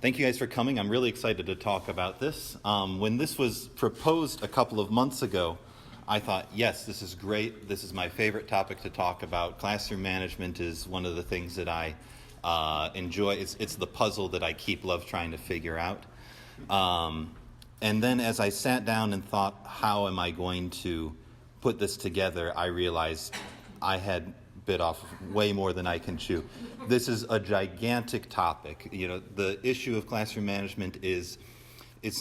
Thank you guys for coming. I'm really excited to talk about this. When this was proposed a couple of months ago, I thought, yes, this is great. This is my favorite topic to talk about. Classroom management is one of the things that I enjoy. It's the puzzle that I love trying to figure out. And then as I sat down and thought, how am I going to put this together, I realized I had bit off way more than I can chew. This is a gigantic topic. You know, the issue of classroom management it's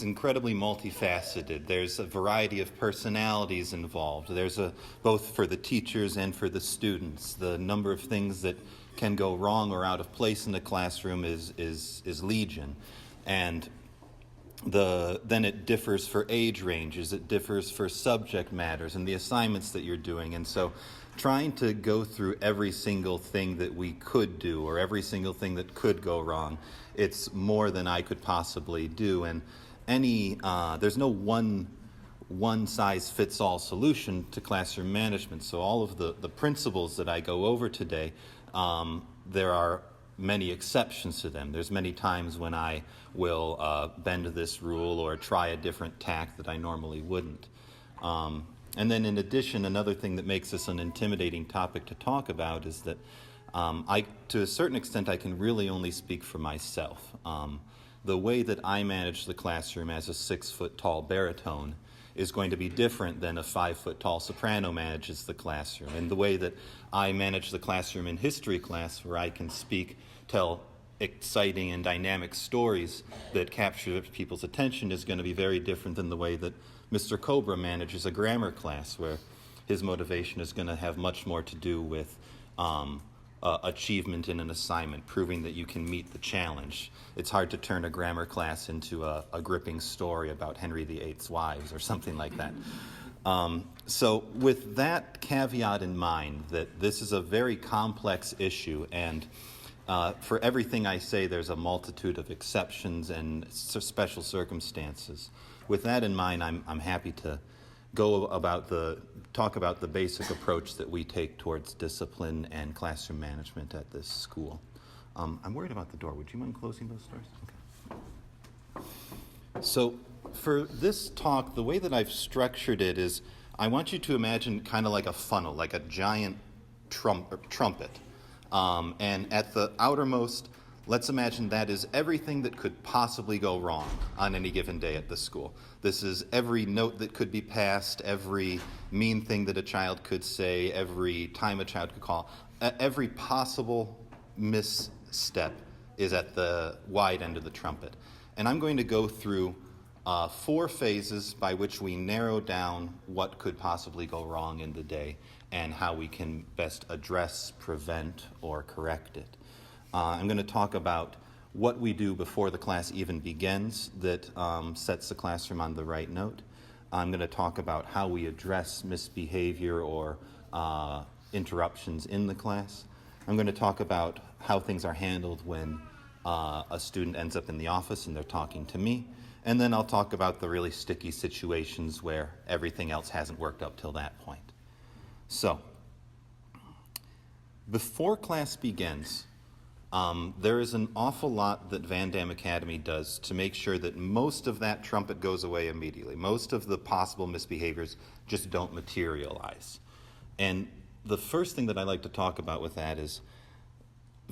incredibly multifaceted. There's a variety of personalities involved. There's both for the teachers and for the students. The number of things that can go wrong or out of place in the classroom is legion. And then it differs for age ranges, it differs for subject matters and the assignments that you're doing. And so trying to go through every single thing that we could do or every single thing that could go wrong, it's more than I could possibly do. And there's no one-size-fits-all solution to classroom management. So all of the principles that I go over today, there are many exceptions to them. There's many times when I will bend this rule or try a different tack that I normally wouldn't. And then in addition, another thing that makes this an intimidating topic to talk about is that to a certain extent, I can really only speak for myself. The way that I manage the classroom as a 6-foot-tall baritone is going to be different than a 5-foot-tall soprano manages the classroom. And the way that I manage the classroom in history class, where I can tell exciting and dynamic stories that capture people's attention, is going to be very different than the way that Mr. Cobra manages a grammar class, where his motivation is going to have much more to do with achievement in an assignment, proving that you can meet the challenge. It's hard to turn a grammar class into a gripping story about Henry VIII's wives or something like that. So with that caveat in mind, that this is a very complex issue, and for everything I say, there's a multitude of exceptions and special circumstances. With that in mind, I'm happy to talk about the basic approach that we take towards discipline and classroom management at this school. I'm worried about the door. Would you mind closing those doors? Okay. So for this talk, the way that I've structured it is I want you to imagine kind of like a funnel, like a giant trumpet. And at the outermost, let's imagine that is everything that could possibly go wrong on any given day at the school. This is every note that could be passed, every mean thing that a child could say, every time a child could call. Every possible misstep is at the wide end of the trumpet. And I'm going to go through 4 phases by which we narrow down what could possibly go wrong in the day and how we can best address, prevent, or correct it. I'm going to talk about what we do before the class even begins that sets the classroom on the right note. I'm going to talk about how we address misbehavior or interruptions in the class. I'm going to talk about how things are handled when a student ends up in the office and they're talking to me. And then I'll talk about the really sticky situations where everything else hasn't worked up till that point. So, before class begins, there is an awful lot that VanDamme Academy does to make sure that most of that trumpet goes away immediately. Most of the possible misbehaviors just don't materialize. And the first thing that I like to talk about with that is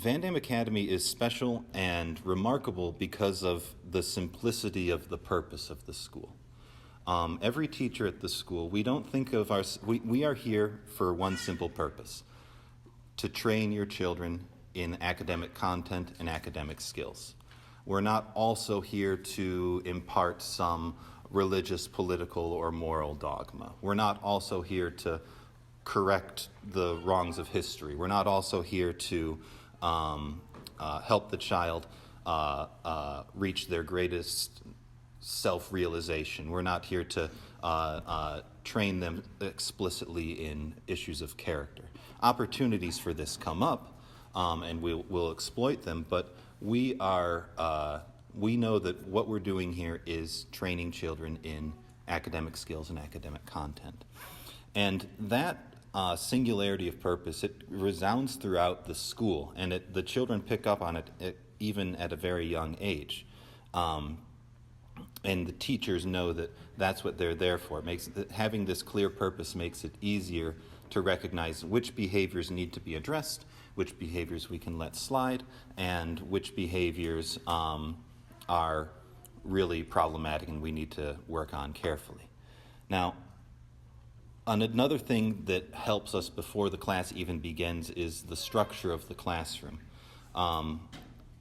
VanDamme Academy is special and remarkable because of the simplicity of the purpose of the school. Every teacher at the school, we don't think of we are here for one simple purpose: to train your children in academic content and academic skills. We're not also here to impart some religious, political, or moral dogma. We're not also here to correct the wrongs of history. We're not also here to help the child reach their greatest self-realization. We're not here to train them explicitly in issues of character. Opportunities for this come up, and we'll exploit them, but we know that what we're doing here is training children in academic skills and academic content. And that singularity of purpose, it resounds throughout the school, and the children pick up on it even at a very young age. And the teachers know that that's what they're there for. Having this clear purpose makes it easier to recognize which behaviors need to be addressed, which behaviors we can let slide, and which behaviors are really problematic and we need to work on carefully. Now, another thing that helps us before the class even begins is the structure of the classroom.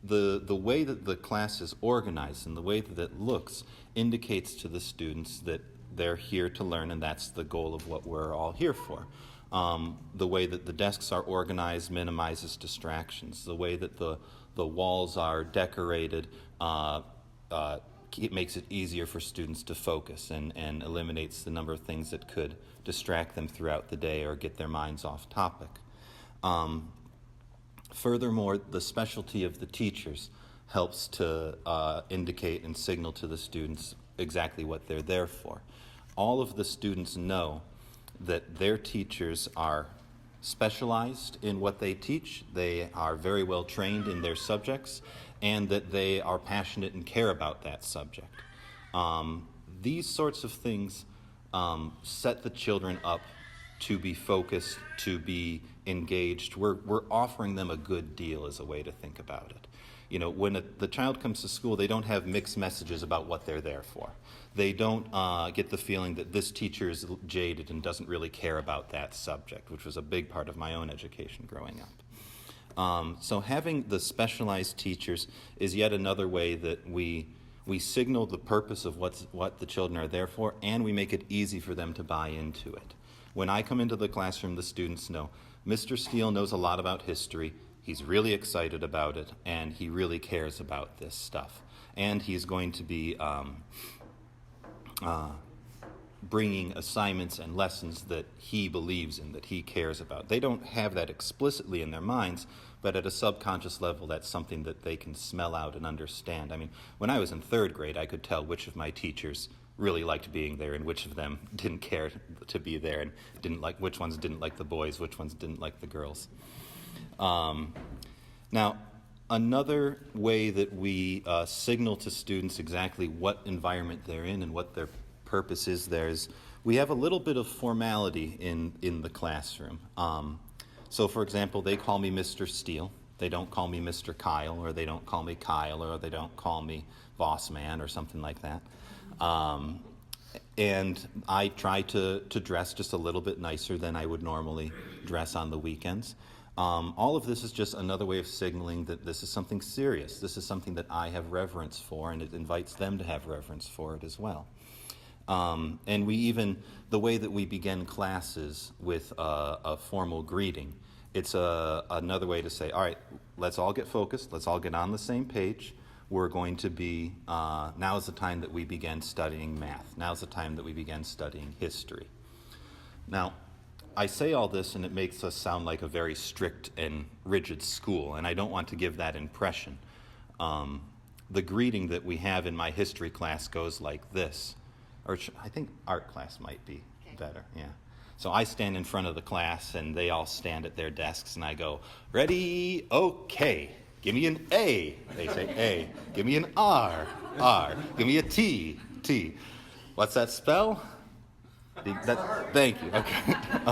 The way that the class is organized and the way that it looks indicates to the students that they're here to learn, and that's the goal of what we're all here for. The way that the desks are organized minimizes distractions. The way that the walls are decorated it makes it easier for students to focus and eliminates the number of things that could distract them throughout the day or get their minds off topic. Furthermore, the specialty of the teachers helps to indicate and signal to the students exactly what they're there for. All of the students know that their teachers are specialized in what they teach, they are very well trained in their subjects, and that they are passionate and care about that subject. These sorts of things set the children up to be focused, to be engaged. We're offering them a good deal is a way to think about it. You know, when the child comes to school, they don't have mixed messages about what they're there for. They don't get the feeling that this teacher is jaded and doesn't really care about that subject, which was a big part of my own education growing up. So having the specialized teachers is yet another way that we signal the purpose of what the children are there for, and we make it easy for them to buy into it. When I come into the classroom, the students know Mr. Steele knows a lot about history. He's really excited about it, and he really cares about this stuff. And he's going to be bringing assignments and lessons that he believes in, that he cares about. They don't have that explicitly in their minds, but at a subconscious level, that's something that they can smell out and understand. I mean, when I was in third grade, I could tell which of my teachers really liked being there and which of them didn't care to be there and which ones didn't like the boys, which ones didn't like the girls. Now, another way that we signal to students exactly what environment they're in and what their purpose is there is we have a little bit of formality in the classroom. So, for example, they call me Mr. Steele. They don't call me Mr. Kyle, or they don't call me Kyle, or they don't call me Boss Man or something like that. And I try to dress just a little bit nicer than I would normally dress on the weekends. All of this is just another way of signaling that this is something serious. This is something that I have reverence for, and it invites them to have reverence for it as well. And the way that we begin classes with a formal greeting, it's another way to say, all right, let's all get focused, let's all get on the same page. We're going to be, now's the time that we begin studying math. Now's the time that we begin studying history. Now, I say all this and it makes us sound like a very strict and rigid school, and I don't want to give that impression. The greeting that we have in my history class goes like this. Or I think art class might be better, yeah. So I stand in front of the class and they all stand at their desks and I go, ready, okay. Give me an A. They say A. Give me an R. R. Give me a T. T. What's that spell? Thank you. Okay. Can I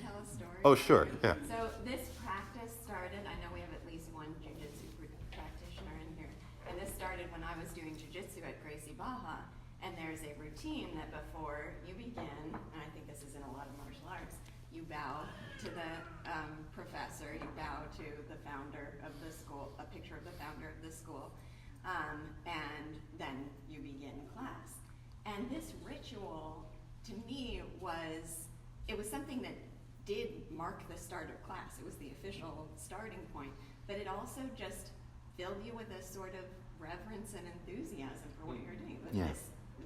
tell a story? Oh, sure. Yeah. So this practice started, I know we have at least one jiu-jitsu practitioner in here, and this started when I was doing jiu-jitsu at Gracie Baja, and there's a routine that before you begin, and I think this is in a lot of martial arts, you bow to the professor, you bow to the founder of the school, a picture of the founder of the school, and then you begin class. And this ritual, to me, was something that did mark the start of class. It was the official starting point, but it also just filled you with a sort of reverence and enthusiasm for what you're doing. But yeah.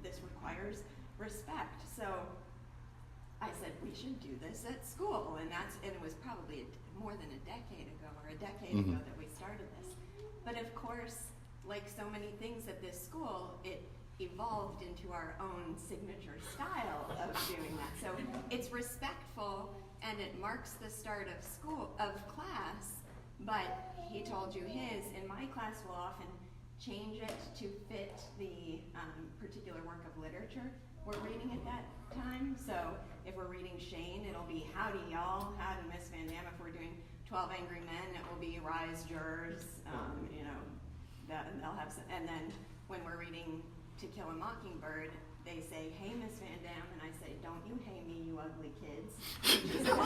This requires respect. So I said, we should do this at school. And it was probably more than a decade ago ago that we started this. But of course, like so many things at this school, it evolved into our own signature style of doing that. So it's respectful and it marks the start of class, but he told you his. In my class, we'll often change it to fit the particular work of literature we're reading at that time. So if we're reading Shane, it'll be howdy y'all, howdy Miss VanDamme. If we're doing 12 Angry Men, it will be rise jurors. They'll have some, and then when we're reading To Kill a Mockingbird, they say, hey Miss VanDamme, and I say, don't you hey me, you ugly kids. Which is your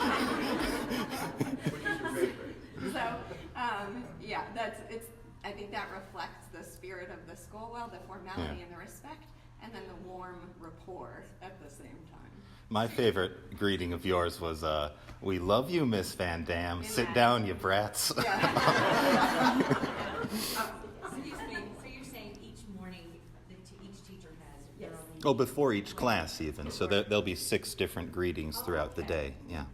favorite? So, I think that reflects the spirit of the school well, the formality and the respect, and then the warm rapport at the same time. My favorite greeting of yours was, we love you, Miss VanDamme. Sit down, you brats. Yeah. Excuse me, so you're saying each morning, each teacher has their own... Oh, before each class even. So there'll be 6 different greetings throughout the day. Yeah.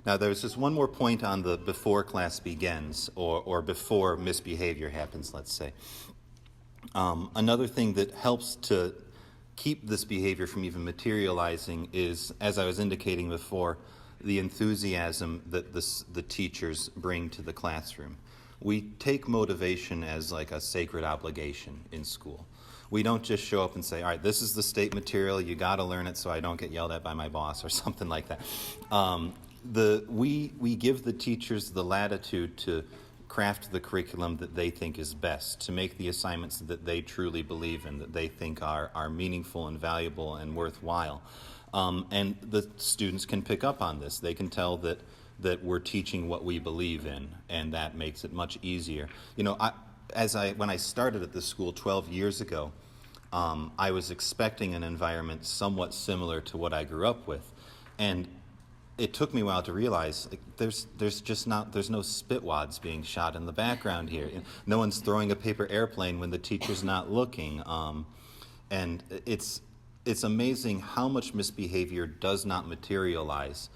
Now, there's just one more point on the before class begins, or before misbehavior happens, let's say. Another thing that helps to keep this behavior from even materializing is, as I was indicating before, the enthusiasm that the teachers bring to the classroom. We take motivation as like a sacred obligation in school. We don't just show up and say, all right, this is the state material, you got to learn it so I don't get yelled at by my boss or something like that. We give the teachers the latitude to craft the curriculum that they think is best, to make the assignments that they truly believe in, that they think are meaningful and valuable and worthwhile. And the students can pick up on this. They can tell that we're teaching what we believe in, and that makes it much easier. You know, when I started at this school 12 years ago, I was expecting an environment somewhat similar to what I grew up with, and it took me a while to realize there's no spitwads being shot in the background here. No one's throwing a paper airplane when the teacher's not looking, and it's amazing how much misbehavior does not materialize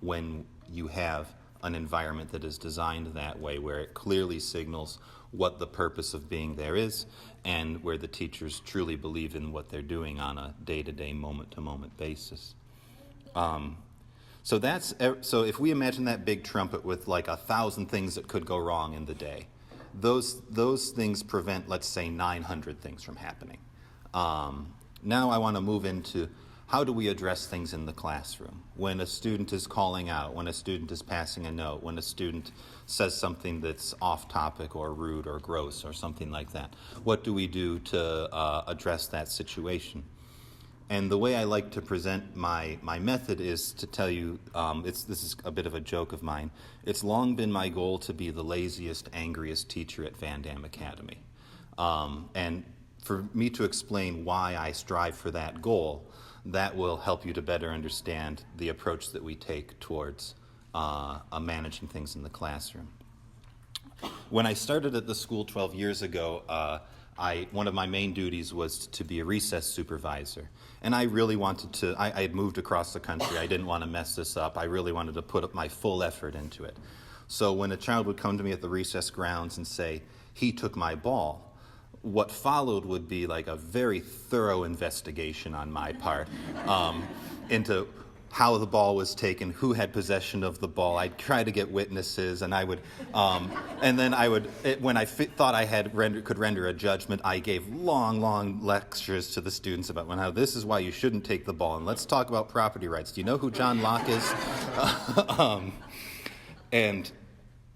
when you have an environment that is designed that way, where it clearly signals what the purpose of being there is, and where the teachers truly believe in what they're doing on a day-to-day, moment-to-moment basis. So if we imagine that big trumpet with like 1,000 things that could go wrong in the day, those things prevent, let's say, 900 things from happening. Now I want to move into how do we address things in the classroom? When a student is calling out, when a student is passing a note, when a student says something that's off topic or rude or gross or something like that, what do we do to address that situation? And the way I like to present my method is to tell you, this is a bit of a joke of mine, it's long been my goal to be the laziest, angriest teacher at VanDamme Academy. And for me to explain why I strive for that goal, that will help you to better understand the approach that we take towards managing things in the classroom. When I started at the school 12 years ago, one of my main duties was to be a recess supervisor. And I really wanted to, I had moved across the country, I didn't want to mess this up, I really wanted to put up my full effort into it. So when a child would come to me at the recess grounds and say, he took my ball, what followed would be like a very thorough investigation on my part into how the ball was taken, who had possession of the ball. I'd try to get witnesses, and I would, and then I would, when I thought I had could render a judgment, I gave long lectures to the students about how this is why you shouldn't take the ball, and let's talk about property rights. Do you know who John Locke is? And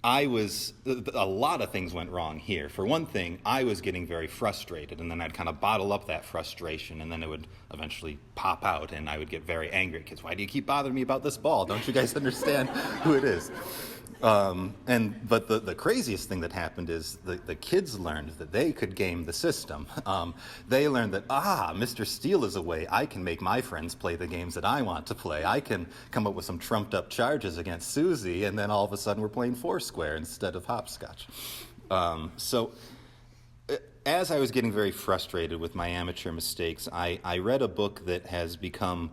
a lot of things went wrong here. For one thing, I was getting very frustrated, and then I'd kind of bottle up that frustration, and then it would eventually pop out, and I would get very angry at kids. Why do you keep bothering me about this ball? Don't you guys understand who it is? But the craziest thing that happened is the kids learned that they could game the system. They learned that, Mr. Steele is away. I can make my friends play the games that I want to play. I can come up with some trumped up charges against Susie, and then all of a sudden we're playing Foursquare instead of hopscotch. So as I was getting very frustrated with my amateur mistakes, I read a book that has become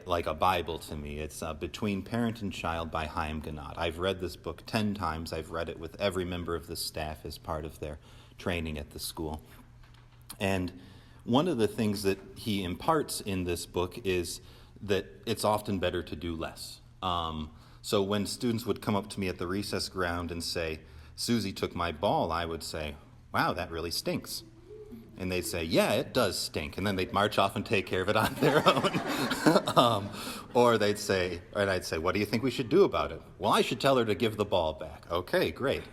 like a Bible to me. It's Between Parent and Child by Chaim Ganad. I've read this book 10 times. I've read it with every member of the staff as part of their training at the school. And one of the things that he imparts in this book is that it's often better to do less. So when students would come up to me at the recess ground and say, Susie took my ball, I would say, wow, that really stinks. And they'd say, yeah, it does stink. And then they'd march off and take care of it on their own. Or I'd say, what do you think we should do about it? Well, I should tell her to give the ball back. Okay, great.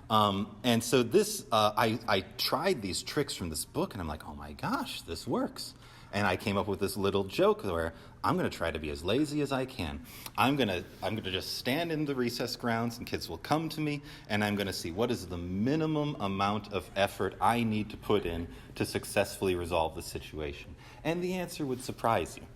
And so I tried these tricks from this book, and I'm like, oh my gosh, this works. And I came up with this little joke where I'm going to try to be as lazy as I can. I'm going to just stand in the recess grounds, and kids will come to me, and I'm going to see what is the minimum amount of effort I need to put in to successfully resolve the situation. And the answer would surprise you.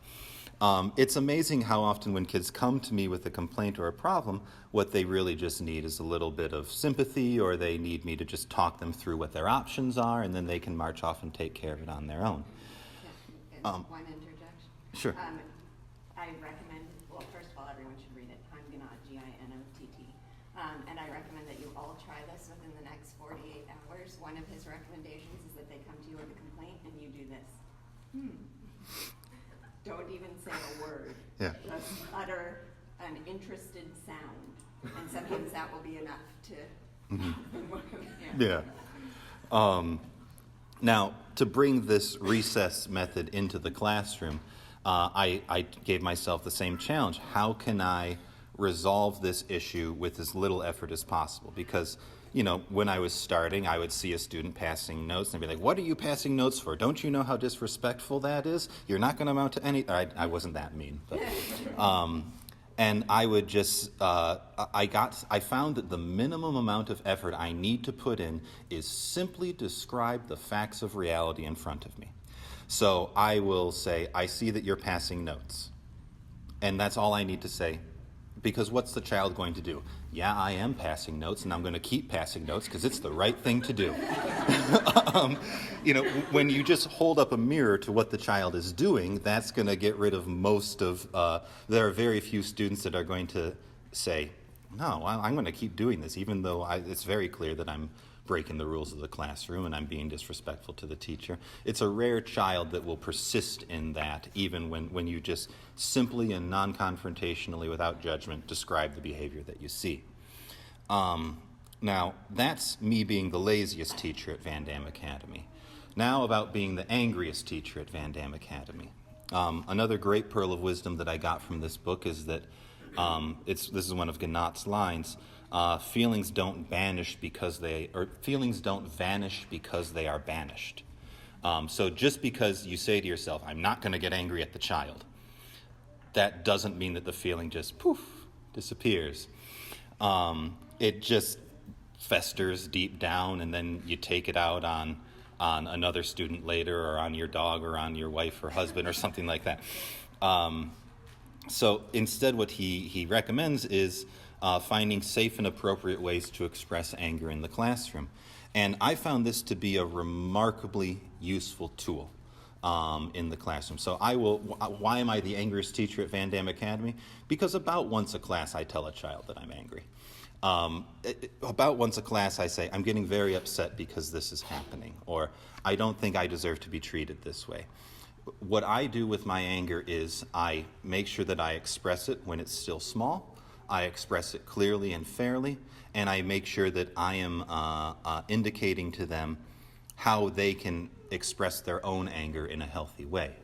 It's amazing how often when kids come to me with a complaint or a problem, what they really just need is a little bit of sympathy, or they need me to just talk them through what their options are, and then they can march off and take care of it on their own. One interjection. Sure. I recommend, well, first of all, everyone should read it. I'm Ginott, G-I-N-O-T-T. And I recommend that you all try this within the next 48 hours. One of his recommendations is that they come to you with a complaint and you do this. Don't even say a word. Yeah. Just utter an interested sound. And sometimes that will be enough to... Yeah. Now, to bring this recess method into the classroom, I gave myself the same challenge. How can I resolve this issue with as little effort as possible? Because, when I was starting, I would see a student passing notes, and I'd be like, what are you passing notes for? Don't you know how disrespectful that is? You're not going to amount to any... I wasn't that mean, but... And I would just, I found that the minimum amount of effort I need to put in is simply describe the facts of reality in front of me. So I will say, I see that you're passing notes. And that's all I need to say. Because what's the child going to do? Yeah, I am passing notes, and I'm going to keep passing notes because it's the right thing to do. When you just hold up a mirror to what the child is doing, that's going to get rid of most of, there are very few students that are going to say, no, I'm going to keep doing this, even though it's very clear that I'm breaking the rules of the classroom and I'm being disrespectful to the teacher. It's a rare child that will persist in that, even when you just simply and non-confrontationally, without judgment, describe the behavior that you see. Now, that's me being the laziest teacher at VanDamme Academy. Now about being the angriest teacher at VanDamme Academy. Another great pearl of wisdom that I got from this book is that, this is one of Ginott's lines, feelings don't vanish because they are banished. So just because you say to yourself, I'm not going to get angry at the child, that doesn't mean that the feeling just poof, disappears. It just festers deep down, and then you take it out on another student later, or on your dog, or on your wife or husband, or something like that. So instead what he recommends is finding safe and appropriate ways to express anger in the classroom. And I found this to be a remarkably useful tool in the classroom. So why am I the angriest teacher at VanDamme Academy? Because about once a class I tell a child that I'm angry. About once a class I say, I'm getting very upset because this is happening, or I don't think I deserve to be treated this way. What I do with my anger is I make sure that I express it when it's still small, I express it clearly and fairly, and I make sure that I am indicating to them how they can express their own anger in a healthy way.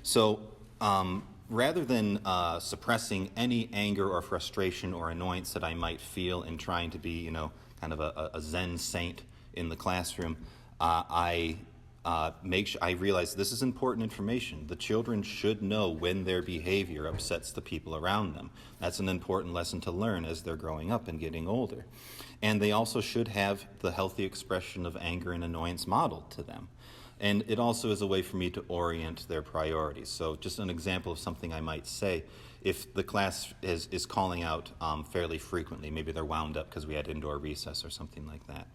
So rather than suppressing any anger or frustration or annoyance that I might feel in trying to be, kind of a Zen saint in the classroom, I realize this is important information. The children should know when their behavior upsets the people around them. That's an important lesson to learn as they're growing up and getting older. And they also should have the healthy expression of anger and annoyance modeled to them. And it also is a way for me to orient their priorities. So just an example of something I might say, if the class is calling out fairly frequently, maybe they're wound up because we had indoor recess or something like that,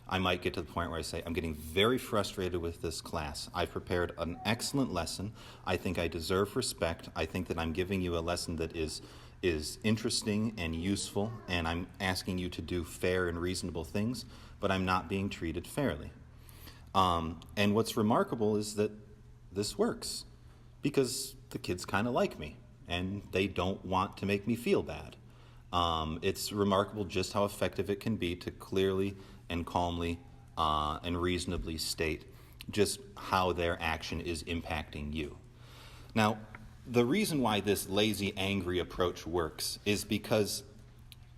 I might get to the point where I say, I'm getting very frustrated with this class. I've prepared an excellent lesson. I think I deserve respect. I think that I'm giving you a lesson that is interesting and useful, and I'm asking you to do fair and reasonable things, but I'm not being treated fairly. And what's remarkable is that this works, because the kids kind of like me, and they don't want to make me feel bad. It's remarkable just how effective it can be to clearly and calmly and reasonably state just how their action is impacting you. Now, the reason why this lazy, angry approach works is because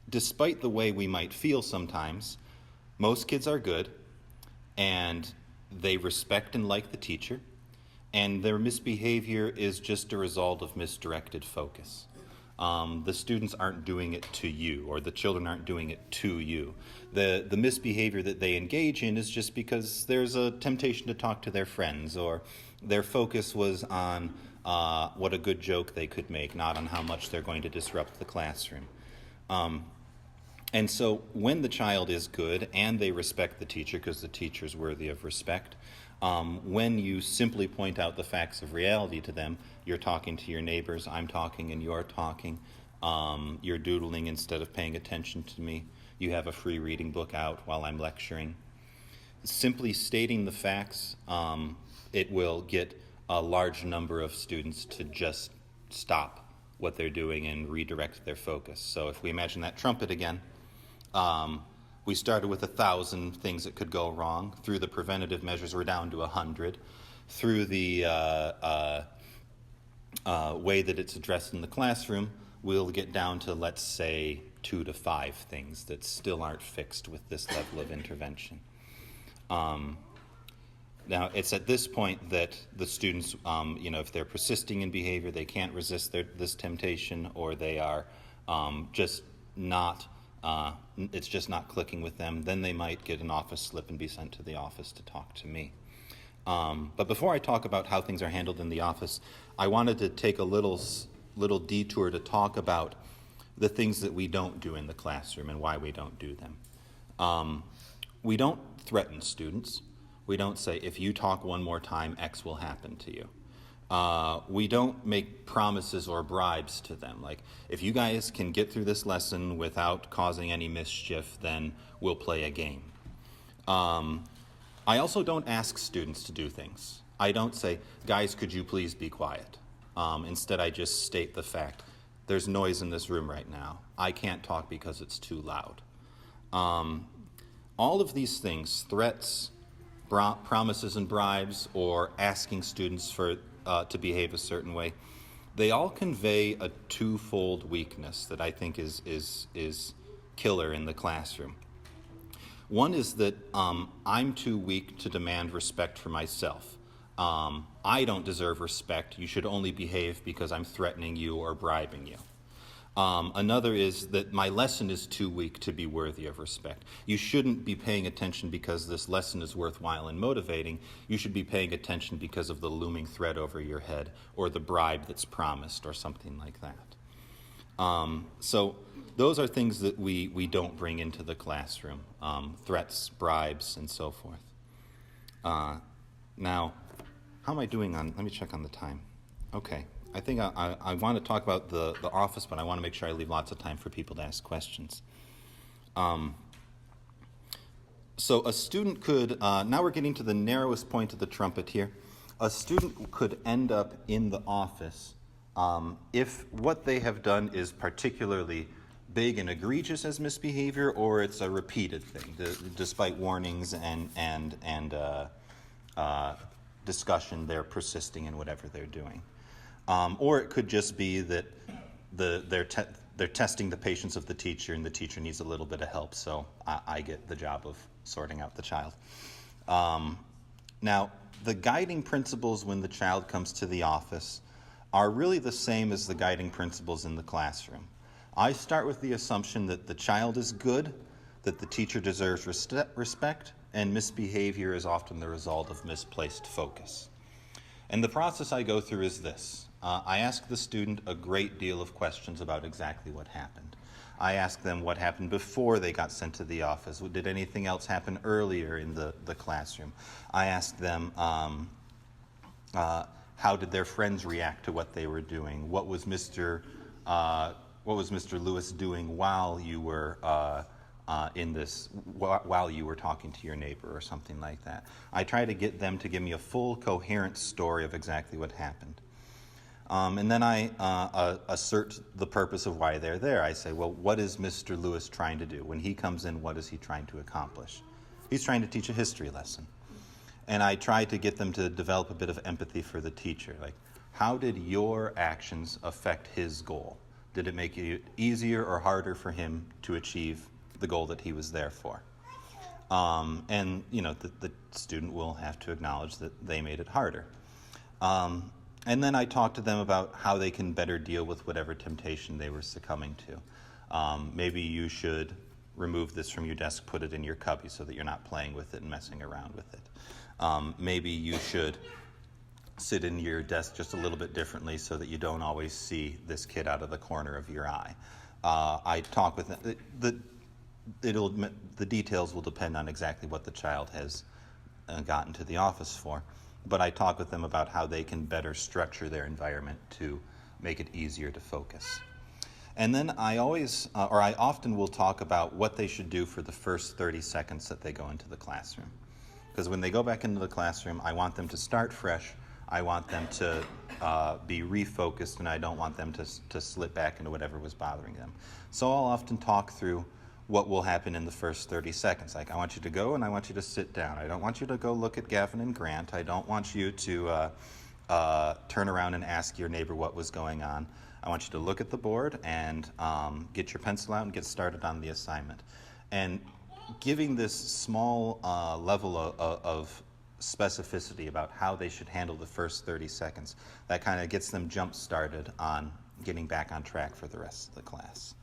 despite the way we might feel sometimes, most kids are good and they respect and like the teacher, and their misbehavior is just a result of misdirected focus. The students aren't doing it to you, or the children aren't doing it to you. The misbehavior that they engage in is just because there's a temptation to talk to their friends, or their focus was on what a good joke they could make, not on how much they're going to disrupt the classroom. And so when the child is good and they respect the teacher, because the teacher is worthy of respect, when you simply point out the facts of reality to them, you're talking to your neighbors, I'm talking and you're talking, you're doodling instead of paying attention to me, you have a free reading book out while I'm lecturing. Simply stating the facts, it will get a large number of students to just stop what they're doing and redirect their focus. So if we imagine that trumpet again, we started with 1,000 things that could go wrong. Through the preventative measures, we're down to 100. Through the way that it's addressed in the classroom, we'll get down to, let's say, 2 to 5 things that still aren't fixed with this level of intervention. Now, it's at this point that the students, if they're persisting in behavior, they can't resist this temptation, or they are just not, it's just not clicking with them, then they might get an office slip and be sent to the office to talk to me. But before I talk about how things are handled in the office, I wanted to take a little detour to talk about the things that we don't do in the classroom and why we don't do them. We don't threaten students. We don't say, if you talk one more time, X will happen to you. We don't make promises or bribes to them. Like, if you guys can get through this lesson without causing any mischief, then we'll play a game. I also don't ask students to do things. I don't say, guys, could you please be quiet? Instead, I just state the fact. There's noise in this room right now. I can't talk because it's too loud. All of these things, threats, promises and bribes, or asking students to behave a certain way, they all convey a twofold weakness that I think is killer in the classroom. One is that I'm too weak to demand respect for myself. I don't deserve respect. You should only behave because I'm threatening you or bribing you. Another is that my lesson is too weak to be worthy of respect. You shouldn't be paying attention because this lesson is worthwhile and motivating. You should be paying attention because of the looming threat over your head or the bribe that's promised or something like that. So those are things that we don't bring into the classroom, threats, bribes, and so forth. Now, how am I doing on, let me check on the time. Okay. I think I want to talk about the office, but I want to make sure I leave lots of time for people to ask questions. So a student could, now we're getting to the narrowest point of the trumpet here. A student could end up in the office if what they have done is particularly big and egregious as misbehavior, or it's a repeated thing, despite warnings and discussion, they're persisting in whatever they're doing. Or it could just be that they're testing the patience of the teacher, and the teacher needs a little bit of help, so I get the job of sorting out the child. Now, the guiding principles when the child comes to the office are really the same as the guiding principles in the classroom. I start with the assumption that the child is good, that the teacher deserves respect, and misbehavior is often the result of misplaced focus. And the process I go through is this. I ask the student a great deal of questions about exactly what happened. I ask them what happened before they got sent to the office. Did anything else happen earlier in the classroom? I ask them how did their friends react to what they were doing? What was Mr. Lewis doing while you were while you were talking to your neighbor or something like that? I try to get them to give me a full, coherent story of exactly what happened. And then I assert the purpose of why they're there. I say, well, what is Mr. Lewis trying to do? When he comes in, what is he trying to accomplish? He's trying to teach a history lesson. And I try to get them to develop a bit of empathy for the teacher. Like, how did your actions affect his goal? Did it make it easier or harder for him to achieve the goal that he was there for? And, the student will have to acknowledge that they made it harder. And then I talk to them about how they can better deal with whatever temptation they were succumbing to. Maybe you should remove this from your desk, put it in your cubby so that you're not playing with it and messing around with it. Maybe you should sit in your desk just a little bit differently so that you don't always see this kid out of the corner of your eye. I talk with them. The details will depend on exactly what the child has gotten to the office for. But I talk with them about how they can better structure their environment to make it easier to focus. And then I often will talk about what they should do for the first 30 seconds that they go into the classroom. Because when they go back into the classroom, I want them to start fresh. I want them to be refocused, and I don't want them to slip back into whatever was bothering them. So I'll often talk through what will happen in the first 30 seconds. Like, I want you to go and I want you to sit down. I don't want you to go look at Gavin and Grant. I don't want you to turn around and ask your neighbor what was going on. I want you to look at the board and get your pencil out and get started on the assignment. And giving this small level of specificity about how they should handle the first 30 seconds, that kind of gets them jump-started on getting back on track for the rest of the class.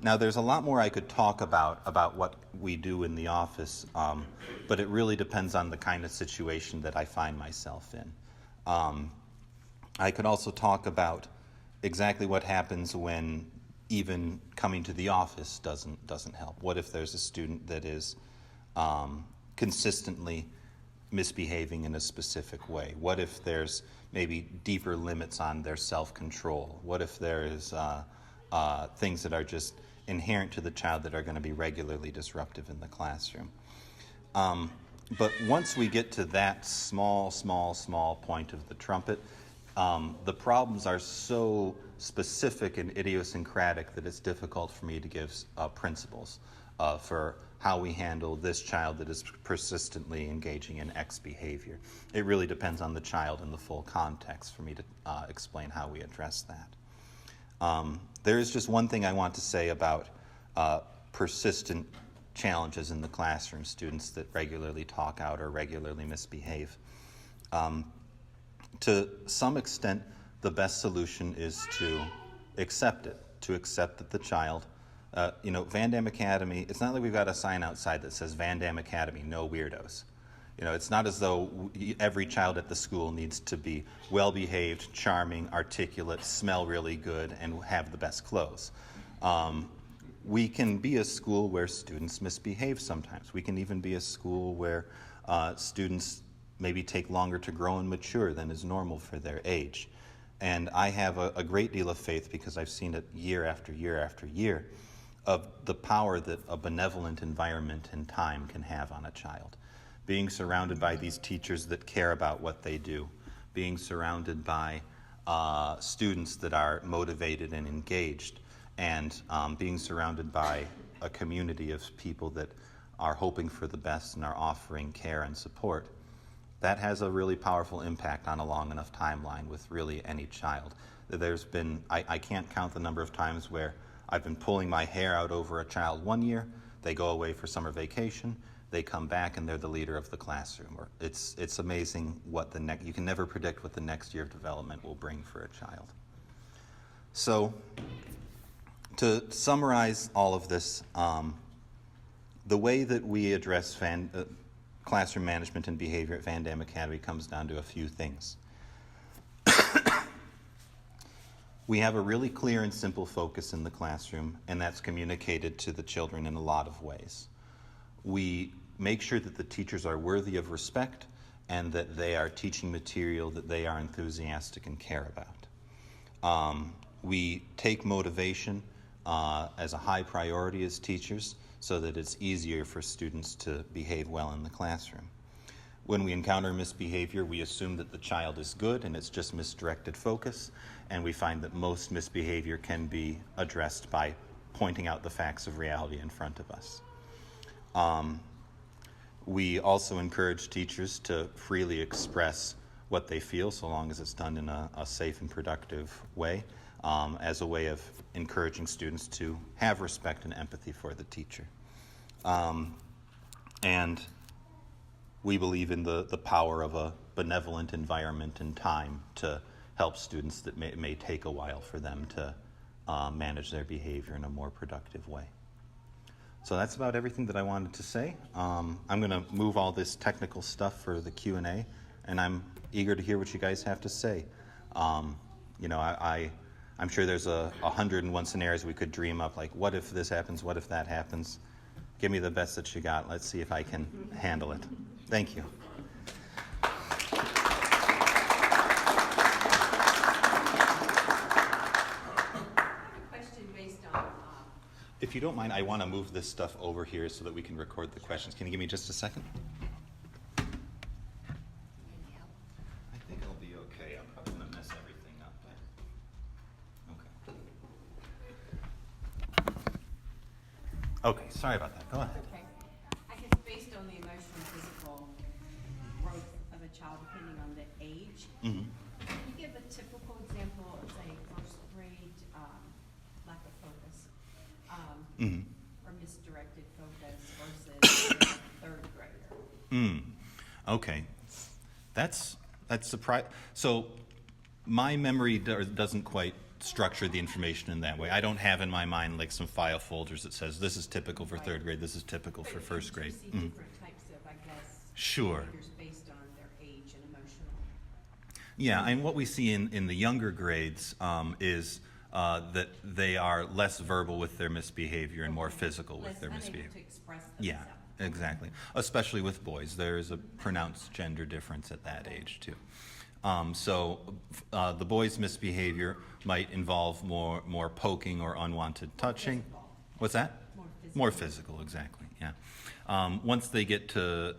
Now, there's a lot more I could talk about what we do in the office, but it really depends on the kind of situation that I find myself in. I could also talk about exactly what happens when even coming to the office doesn't help. What if there's a student that is consistently misbehaving in a specific way? What if there's maybe deeper limits on their self-control? What if there is things that are just inherent to the child that are going to be regularly disruptive in the classroom? But once we get to that small point of the trumpet, the problems are so specific and idiosyncratic that it's difficult for me to give principles for how we handle this child that is persistently engaging in X behavior. It really depends on the child and the full context for me to explain how we address that. There is just one thing I want to say about persistent challenges in the classroom, students that regularly talk out or regularly misbehave. To some extent, the best solution is to accept it, to accept that the child, VanDamme Academy, it's not like we've got a sign outside that says VanDamme Academy, no weirdos. It's not as though every child at the school needs to be well-behaved, charming, articulate, smell really good, and have the best clothes. We can be a school where students misbehave sometimes. We can even be a school where students maybe take longer to grow and mature than is normal for their age. And I have a great deal of faith, because I've seen it year after year after year, of the power that a benevolent environment and time can have on a child. Being surrounded by these teachers that care about what they do, being surrounded by students that are motivated and engaged, and being surrounded by a community of people that are hoping for the best and are offering care and support, that has a really powerful impact on a long enough timeline with really any child. There's been, I can't count the number of times where I've been pulling my hair out over a child one year, they go away for summer vacation, they come back and they're the leader of the classroom. It's amazing what you can never predict what the next year of development will bring for a child. So, to summarize all of this, the way that we address classroom management and behavior at VanDamme Academy comes down to a few things. We have a really clear and simple focus in the classroom, and that's communicated to the children in a lot of ways. We make sure that the teachers are worthy of respect and that they are teaching material that they are enthusiastic and care about. We take motivation as a high priority as teachers so that it's easier for students to behave well in the classroom. When we encounter misbehavior, we assume that the child is good and it's just misdirected focus, and we find that most misbehavior can be addressed by pointing out the facts of reality in front of us. We also encourage teachers to freely express what they feel, so long as it's done in a safe and productive way, as a way of encouraging students to have respect and empathy for the teacher. And we believe in the power of a benevolent environment and time to help students that may take a while for them to manage their behavior in a more productive way. So that's about everything that I wanted to say. I'm going to move all this technical stuff for the Q&A, and I'm eager to hear what you guys have to say. I'm sure there's 101 scenarios we could dream up, like what if this happens, what if that happens. Give me the best that you got. Let's see if I can handle it. Thank you. Question based on, If you don't mind, I want to move this stuff over here so that we can record the questions. Can you give me just a second? I think I'll be okay. I'm probably going to mess everything up. But... Okay, sorry about that. Go ahead. okay, I guess based on the emotional and physical growth of a child, depending on the age, Mm-hmm. can you give a typical example of, say, first grade lack of focus, Mm-hmm. or misdirected focus versus third grader? Okay, that's surprising. So my memory doesn't quite structure the information in that way. I don't have in my mind like some file folders that says this is typical for third grade, this is typical for first grade. But you see different types of, I guess, Sure. behaviors based on their age and emotional. Yeah, and what we see in the younger grades is that they are less verbal with their misbehavior and more physical with their Less unable misbehavior. to express Yeah, themselves. exactly. Especially with boys. There is a pronounced gender difference at that age, too. So the boys' misbehavior might involve more poking or unwanted touching. physical. What's that? More physical. More physical, exactly, yeah. Once they get to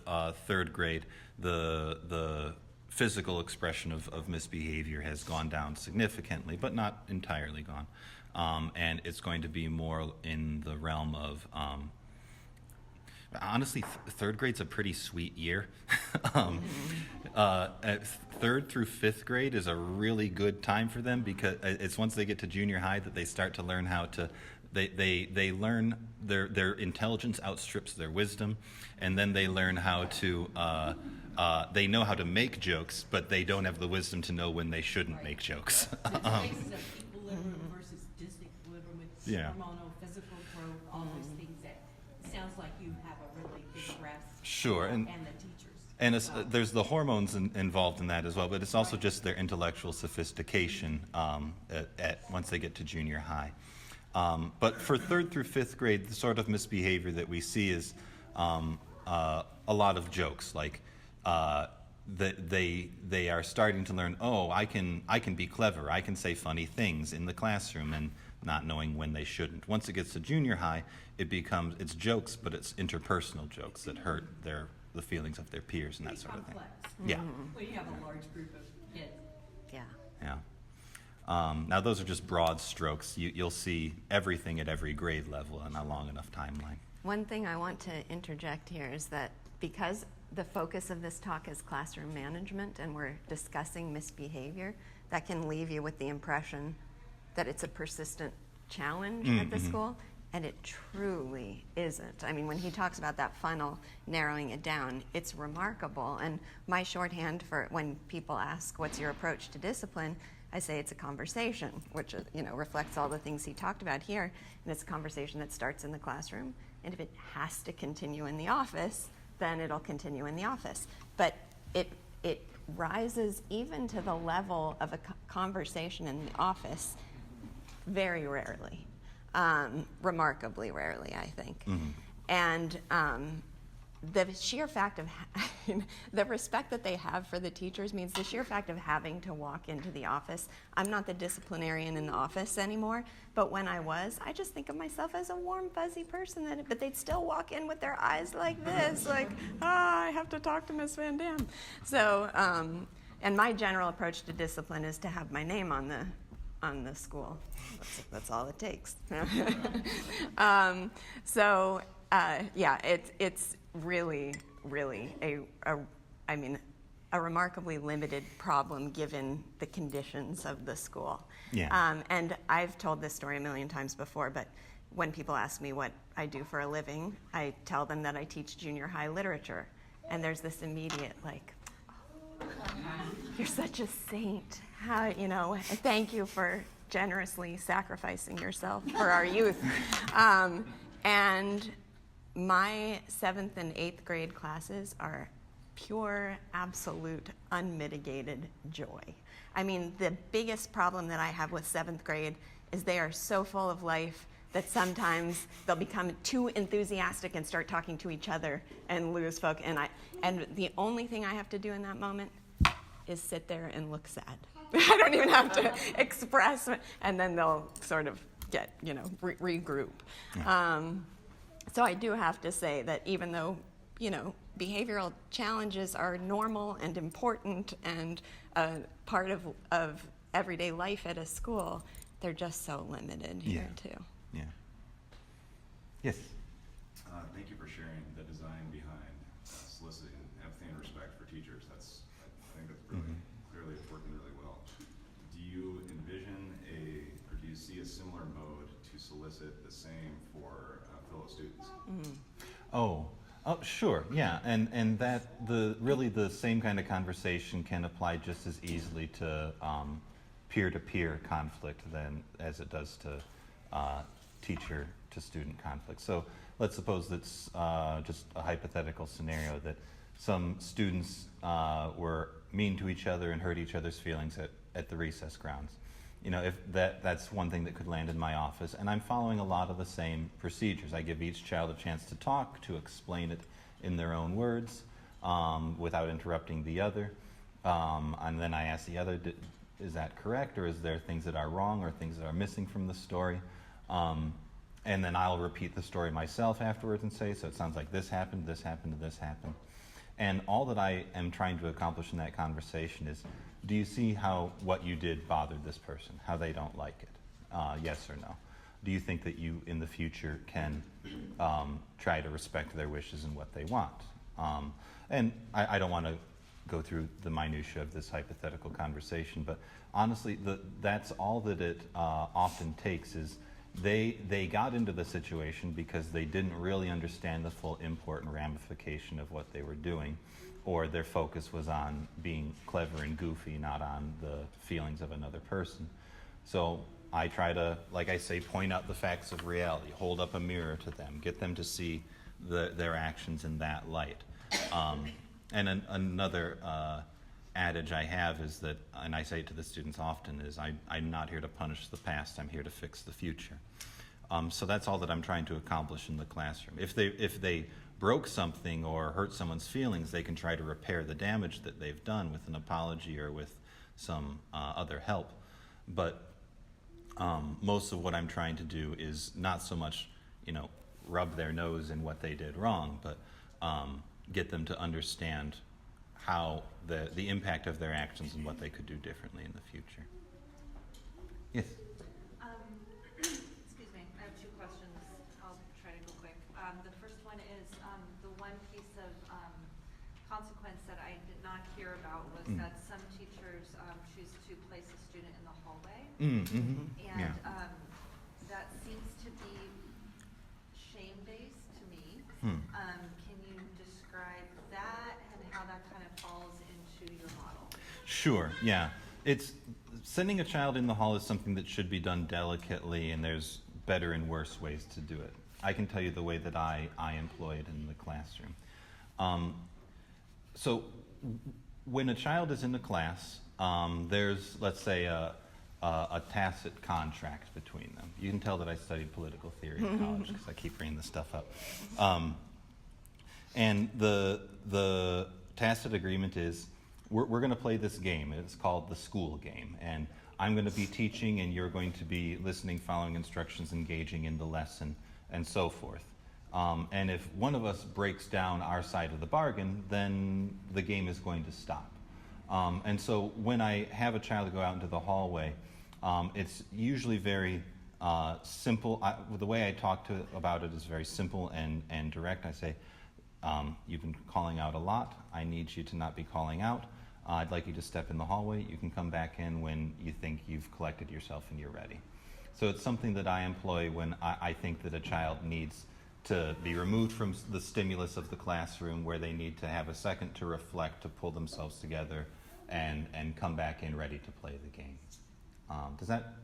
third grade, the physical expression of misbehavior has gone down significantly, but not entirely gone. And it's going to be more in the realm of... honestly, third grade's a pretty sweet year. Third through fifth grade is a really good time for them because it's once they get to junior high that they start to learn how to. They learn their intelligence outstrips their wisdom, and then they learn how to. They know how to make jokes, but they don't have the wisdom to know when they shouldn't make jokes. Situations of equilibrium versus disequilibrium with Yeah. hormonal, physical growth, all those things that it sounds like you have a really big grasp. Sure, and the teachers. And there's the hormones involved in that as well, but it's also just their intellectual sophistication once they get to junior high. But for third through fifth grade, the sort of misbehavior that we see is a lot of jokes, like that they are starting to learn, oh, I can be clever, I can say funny things in the classroom, and not knowing when they shouldn't. Once it gets to junior high, it's jokes, but it's interpersonal jokes that hurt the feelings of their peers and that sort of thing. Complex. Yeah. When you have a large group of kids. Yeah. Yeah. Now those are just broad strokes. You'll see everything at every grade level in a long enough timeline. One thing I want to interject here is that because the focus of this talk is classroom management and we're discussing misbehavior, that can leave you with the impression that it's a persistent challenge at the school, and it truly isn't. I mean, when he talks about that funnel, narrowing it down, it's remarkable. And my shorthand for when people ask, what's your approach to discipline, I say it's a conversation, which reflects all the things he talked about here. And it's a conversation that starts in the classroom. And if it has to continue in the office, then it'll continue in the office. But it rises even to the level of a conversation in the office very rarely. Remarkably rarely, I think. And the sheer fact of the respect that they have for the teachers means the sheer fact of having to walk into the office. I'm not the disciplinarian in the office anymore, but when I was, I just think of myself as a warm, fuzzy person. But they'd still walk in with their eyes like this, like, I have to talk to Miss VanDamme. So, and my general approach to discipline is to have my name on the school. That's all it takes. Yeah, it's really a remarkably limited problem given the conditions of the school. Yeah. And I've told this story a million times before, but when people ask me what I do for a living, I tell them that I teach junior high literature. And there's this immediate, like, oh, you're such a saint. How, and thank you for generously sacrificing yourself for our youth. And my 7th and 8th grade classes are pure, absolute, unmitigated joy. I mean, the biggest problem that I have with 7th grade is they are so full of life that sometimes they'll become too enthusiastic and start talking to each other and lose focus. And the only thing I have to do in that moment is sit there and look sad. I don't even have to express, and then they'll sort of get, regroup. Yeah. So I do have to say that even though, behavioral challenges are normal and important and part of everyday life at a school, they're just so limited here too. Yeah. Yes. Thank you for sharing the design behind soliciting empathy and respect for teachers. I think that's really clearly it's working really well. Do you envision or do you see a similar mode to solicit the same for fellow students? Oh, sure, yeah, and that really the same kind of conversation can apply just as easily to peer-to-peer conflict as it does to teacher-to-student conflict. So let's suppose that's just a hypothetical scenario that some students were mean to each other and hurt each other's feelings at the recess grounds. If that's one thing that could land in my office, and I'm following a lot of the same procedures. I give each child a chance to talk, to explain it in their own words, without interrupting the other, and then I ask the other, is that correct, or is there things that are wrong or things that are missing from the story? And then I'll repeat the story myself afterwards and say, so it sounds like this happened, this happened, this happened. And all that I am trying to accomplish in that conversation is, do you see how what you did bothered this person, how they don't like it? Yes or no? Do you think that you, in the future, can try to respect their wishes and what they want? And I don't want to go through the minutia of this hypothetical conversation, but honestly, that's all that it often takes is they got into the situation because they didn't really understand the full import and ramification of what they were doing, or their focus was on being clever and goofy, not on the feelings of another person. So I try to, like I say, point out the facts of reality, hold up a mirror to them, get them to see their actions in that light. And another adage I have is that, and I say it to the students often, is I'm not here to punish the past, I'm here to fix the future. So that's all that I'm trying to accomplish in the classroom. If they broke something or hurt someone's feelings, they can try to repair the damage that they've done with an apology or with some other help. But most of what I'm trying to do is not so much, rub their nose in what they did wrong, but get them to understand how the impact of their actions and what they could do differently in the future. Yes? Excuse me, I have 2 questions. I'll try to go quick. The first one is the one piece of consequence that I did not hear about was that some teachers choose to place a student in the hallway. Mm-hmm. And Yeah. that seems to be shame-based to me. Can you describe that and how that kind of falls into your model? Sure, yeah. Sending a child in the hall is something that should be done delicately, and there's better and worse ways to do it. I can tell you the way that I employ it in the classroom. So when a child is in the class, there's, let's say, a tacit contract between them. You can tell that I studied political theory in college because I keep bringing this stuff up. And the tacit agreement is, we're going to play this game. It's called the school game. And I'm going to be teaching, and you're going to be listening, following instructions, engaging in the lesson, and so forth. And if one of us breaks down our side of the bargain, then the game is going to stop. And so when I have a child go out into the hallway, it's usually very simple. The way I talk about it is very simple and direct. I say, you've been calling out a lot. I need you to not be calling out. I'd like you to step in the hallway. You can come back in when you think you've collected yourself and you're ready. So it's something that I employ when I think that a child needs to be removed from the stimulus of the classroom, where they need to have a second to reflect, to pull themselves together, and come back in ready to play the game. Does that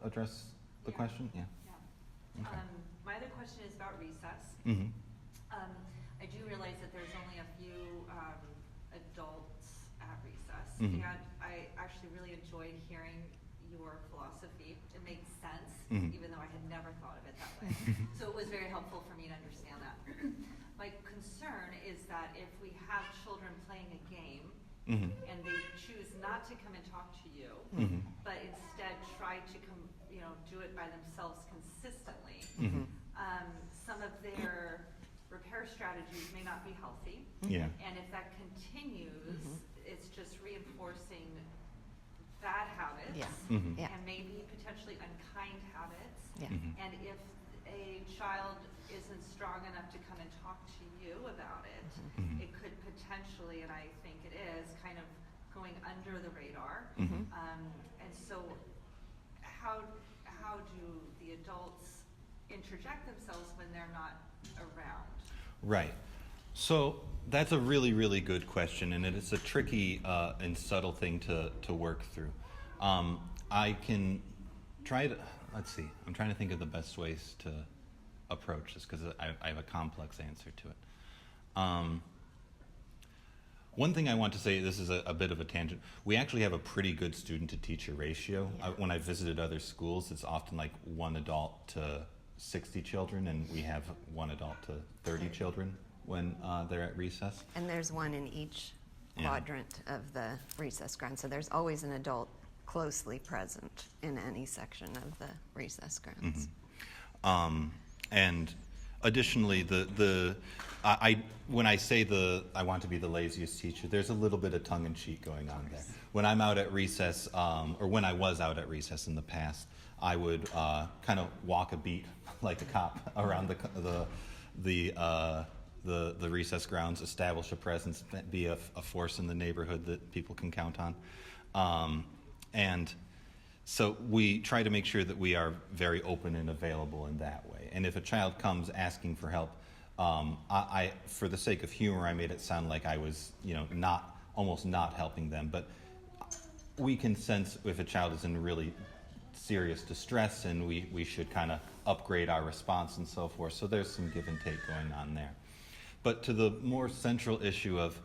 address the question? Yeah. Yeah. Okay. My other question is about recess. Mm-hmm. I do realize that there's only a few adults at recess, Mhm. and I actually really enjoyed hearing your philosophy. It makes sense, Mhm. even though I had never thought of it that way. So it was very helpful for me to understand that. My concern is that if we have children playing a game, Mm-hmm. and they choose not to come and talk to you, Mm-hmm. but instead try to do it by themselves consistently, Mm-hmm. some of their repair strategies may not be healthy. Yeah. And if that continues, it's just reinforcing bad habits. Yeah. Mhm. Yeah. And maybe potentially unkind habits. Yeah. Mhm. And if a child isn't strong enough to come and talk to you about it, Mhm. it could potentially, and I think it is, kind of going under the radar. Mhm. And so how do the adults interject themselves when they're not around? Right. So that's a really, really good question, and it's a tricky and subtle thing to work through. I can try to, let's see, I'm trying to think of the best ways to approach this, because I have a complex answer to it. One thing I want to say, this is a bit of a tangent, we actually have a pretty good student-to-teacher ratio. Yeah. When I visited other schools, it's often like 1 adult to 60 children, and we have 1 adult to 30 children when they're at recess. And there's one in each Yeah. quadrant of the recess ground, so there's always an adult closely present in any section of the recess grounds. And additionally, when I say I want to be the laziest teacher, there's a little bit of tongue-in-cheek going on there. When I'm out at recess, or when I was out at recess in the past, I would kind of walk a beat like a cop around the recess grounds, establish a presence, be a force in the neighborhood that people can count on. And so we try to make sure that we are very open and available in that way. And if a child comes asking for help, I for the sake of humor, I made it sound like I was, almost not helping them. But we can sense if a child is in really serious distress, and we should kind of upgrade our response and so forth. So there's some give and take going on there. But to the more central issue of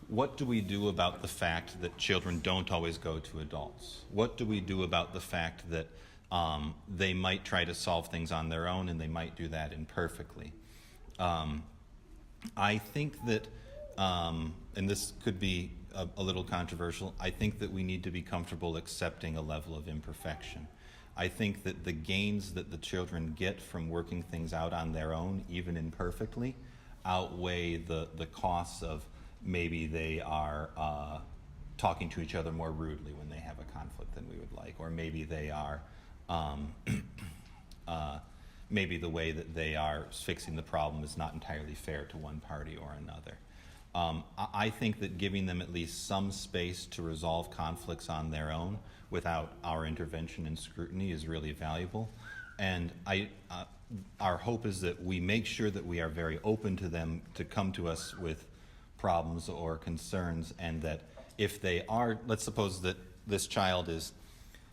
what do we do about the fact that children don't always go to adults? What do we do about the fact that they might try to solve things on their own, and they might do that imperfectly? I think that, and this could be a little controversial, I think that we need to be comfortable accepting a level of imperfection. I think that the gains that the children get from working things out on their own, even imperfectly, outweigh the costs of maybe they are talking to each other more rudely when they have a conflict than we would like, or maybe they are, maybe the way that they are fixing the problem is not entirely fair to one party or another. I think that giving them at least some space to resolve conflicts on their own without our intervention and scrutiny is really valuable. And our hope is that we make sure that we are very open to them to come to us with problems or concerns, and that if they are, let's suppose that this child is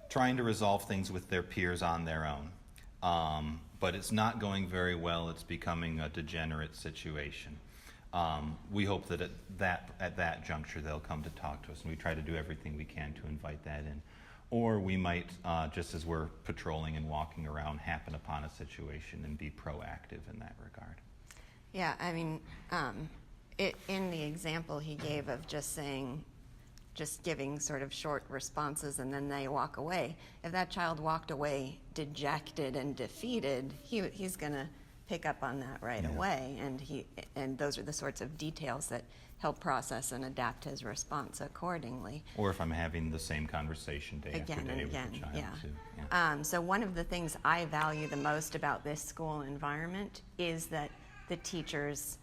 trying to resolve things with their peers on their own, but it's not going very well, it's becoming a degenerate situation. We hope that at that juncture they'll come to talk to us, and we try to do everything we can to invite that in. Or we might, just as we're patrolling and walking around, happen upon a situation and be proactive in that regard. Yeah, I mean, in the example he gave of just giving sort of short responses and then they walk away, if that child walked away dejected and defeated, he's going to pick up on that right away, and those are the sorts of details that help process and adapt his response accordingly. Or if I'm having the same conversation day Again after and day with again, the child, yeah. too. Yeah. So one of the things I value the most about this school environment is that the teachers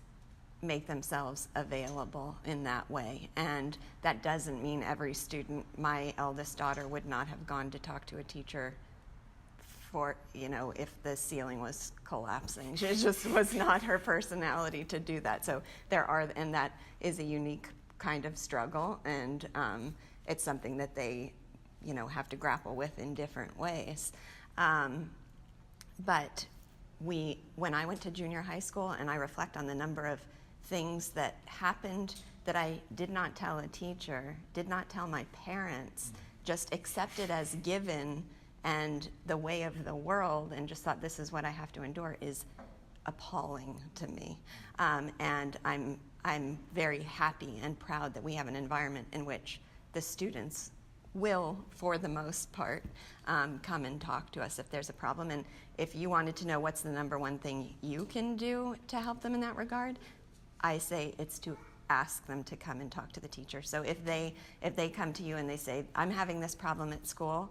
make themselves available in that way. And that doesn't mean every student. My eldest daughter would not have gone to talk to a teacher for, if the ceiling was collapsing. She just was not her personality to do that. So and that is a unique kind of struggle, and it's something that they, have to grapple with in different ways. But when I went to junior high school, and I reflect on the number of things that happened that I did not tell a teacher, did not tell my parents, just accepted as given and the way of the world, and just thought this is what I have to endure, is appalling to me. And I'm very happy and proud that we have an environment in which the students will, for the most part, come and talk to us if there's a problem. And if you wanted to know what's the number one thing you can do to help them in that regard, I say it's to ask them to come and talk to the teacher. So if they come to you and they say, I'm having this problem at school,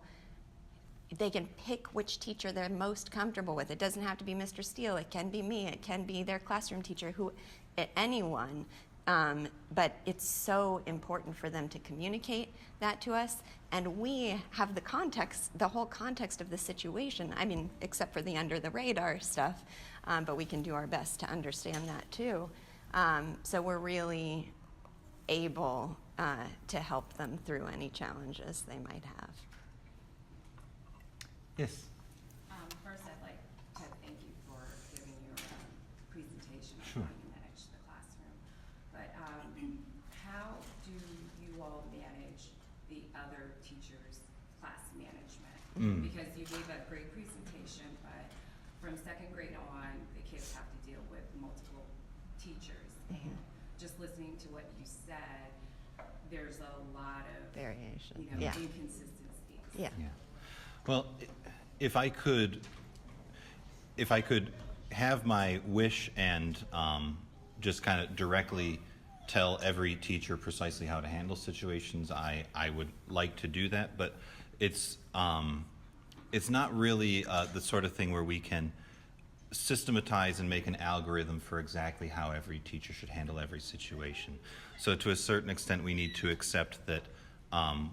they can pick which teacher they're most comfortable with. It doesn't have to be Mr. Steele. It can be me. It can be their classroom teacher, anyone. But it's so important for them to communicate that to us. And we have the whole context of the situation. I mean, except for the under the radar stuff, but we can do our best to understand that too. So we're really able to help them through any challenges they might have. Yes. First, I'd like to thank you for giving your presentation on Sure. how you manage the classroom. But how do you all manage the other teachers' class management? Because you gave a great presentation, but from second grade on, the kids have to deal with multiple teachers. And just listening to what you said, there's a lot of Variation. inconsistencies. Yeah. Yeah. Well, if I could have my wish and just kind of directly tell every teacher precisely how to handle situations, I would like to do that. But it's not really the sort of thing where we can systematize and make an algorithm for exactly how every teacher should handle every situation. So to a certain extent, we need to accept that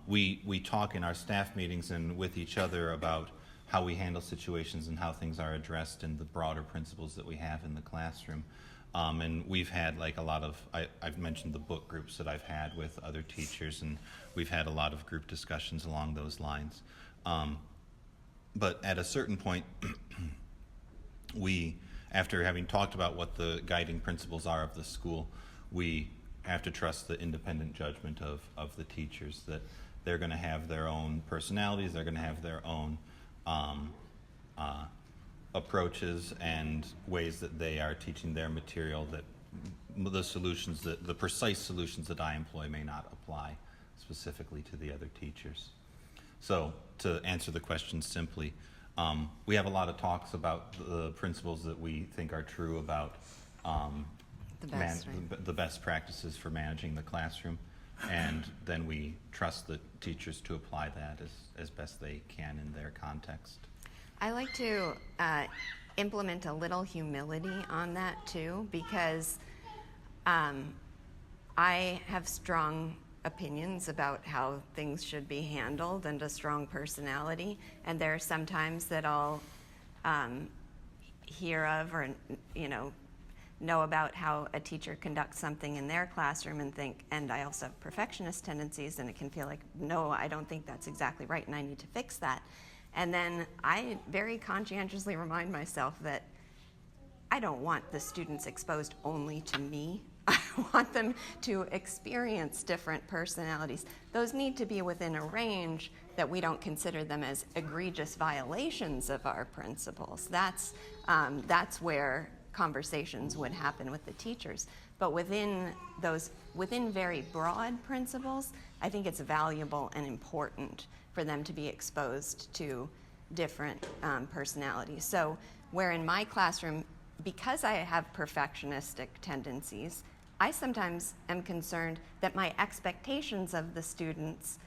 we talk in our staff meetings and with each other about how we handle situations and how things are addressed and the broader principles that we have in the classroom. And we've had like a lot of, I've mentioned the book groups that I've had with other teachers, and we've had a lot of group discussions along those lines. But at a certain point, after having talked about what the guiding principles are of the school, we have to trust the independent judgment of the teachers, that they're going to have their own personalities, they're going to have their own approaches and ways that they are teaching their material, that the precise solutions that I employ may not apply specifically to the other teachers. So to answer the question simply, we have a lot of talks about the principles that we think are true about the best practices for managing the classroom, and then we trust the teachers to apply that as best they can in their context. I like to implement a little humility on that too, because I have strong opinions about how things should be handled and a strong personality, and there are some times that I'll hear of or know about how a teacher conducts something in their classroom and think, and I also have perfectionist tendencies, and it can feel like, no, I don't think that's exactly right and I need to fix that. And then I very conscientiously remind myself that I don't want the students exposed only to me. I want them to experience different personalities. Those need to be within a range that we don't consider them as egregious violations of our principles. That's where conversations would happen with the teachers. But within very broad principles, I think it's valuable and important for them to be exposed to different personalities. So where in my classroom, because I have perfectionistic tendencies, I sometimes am concerned that my expectations of the students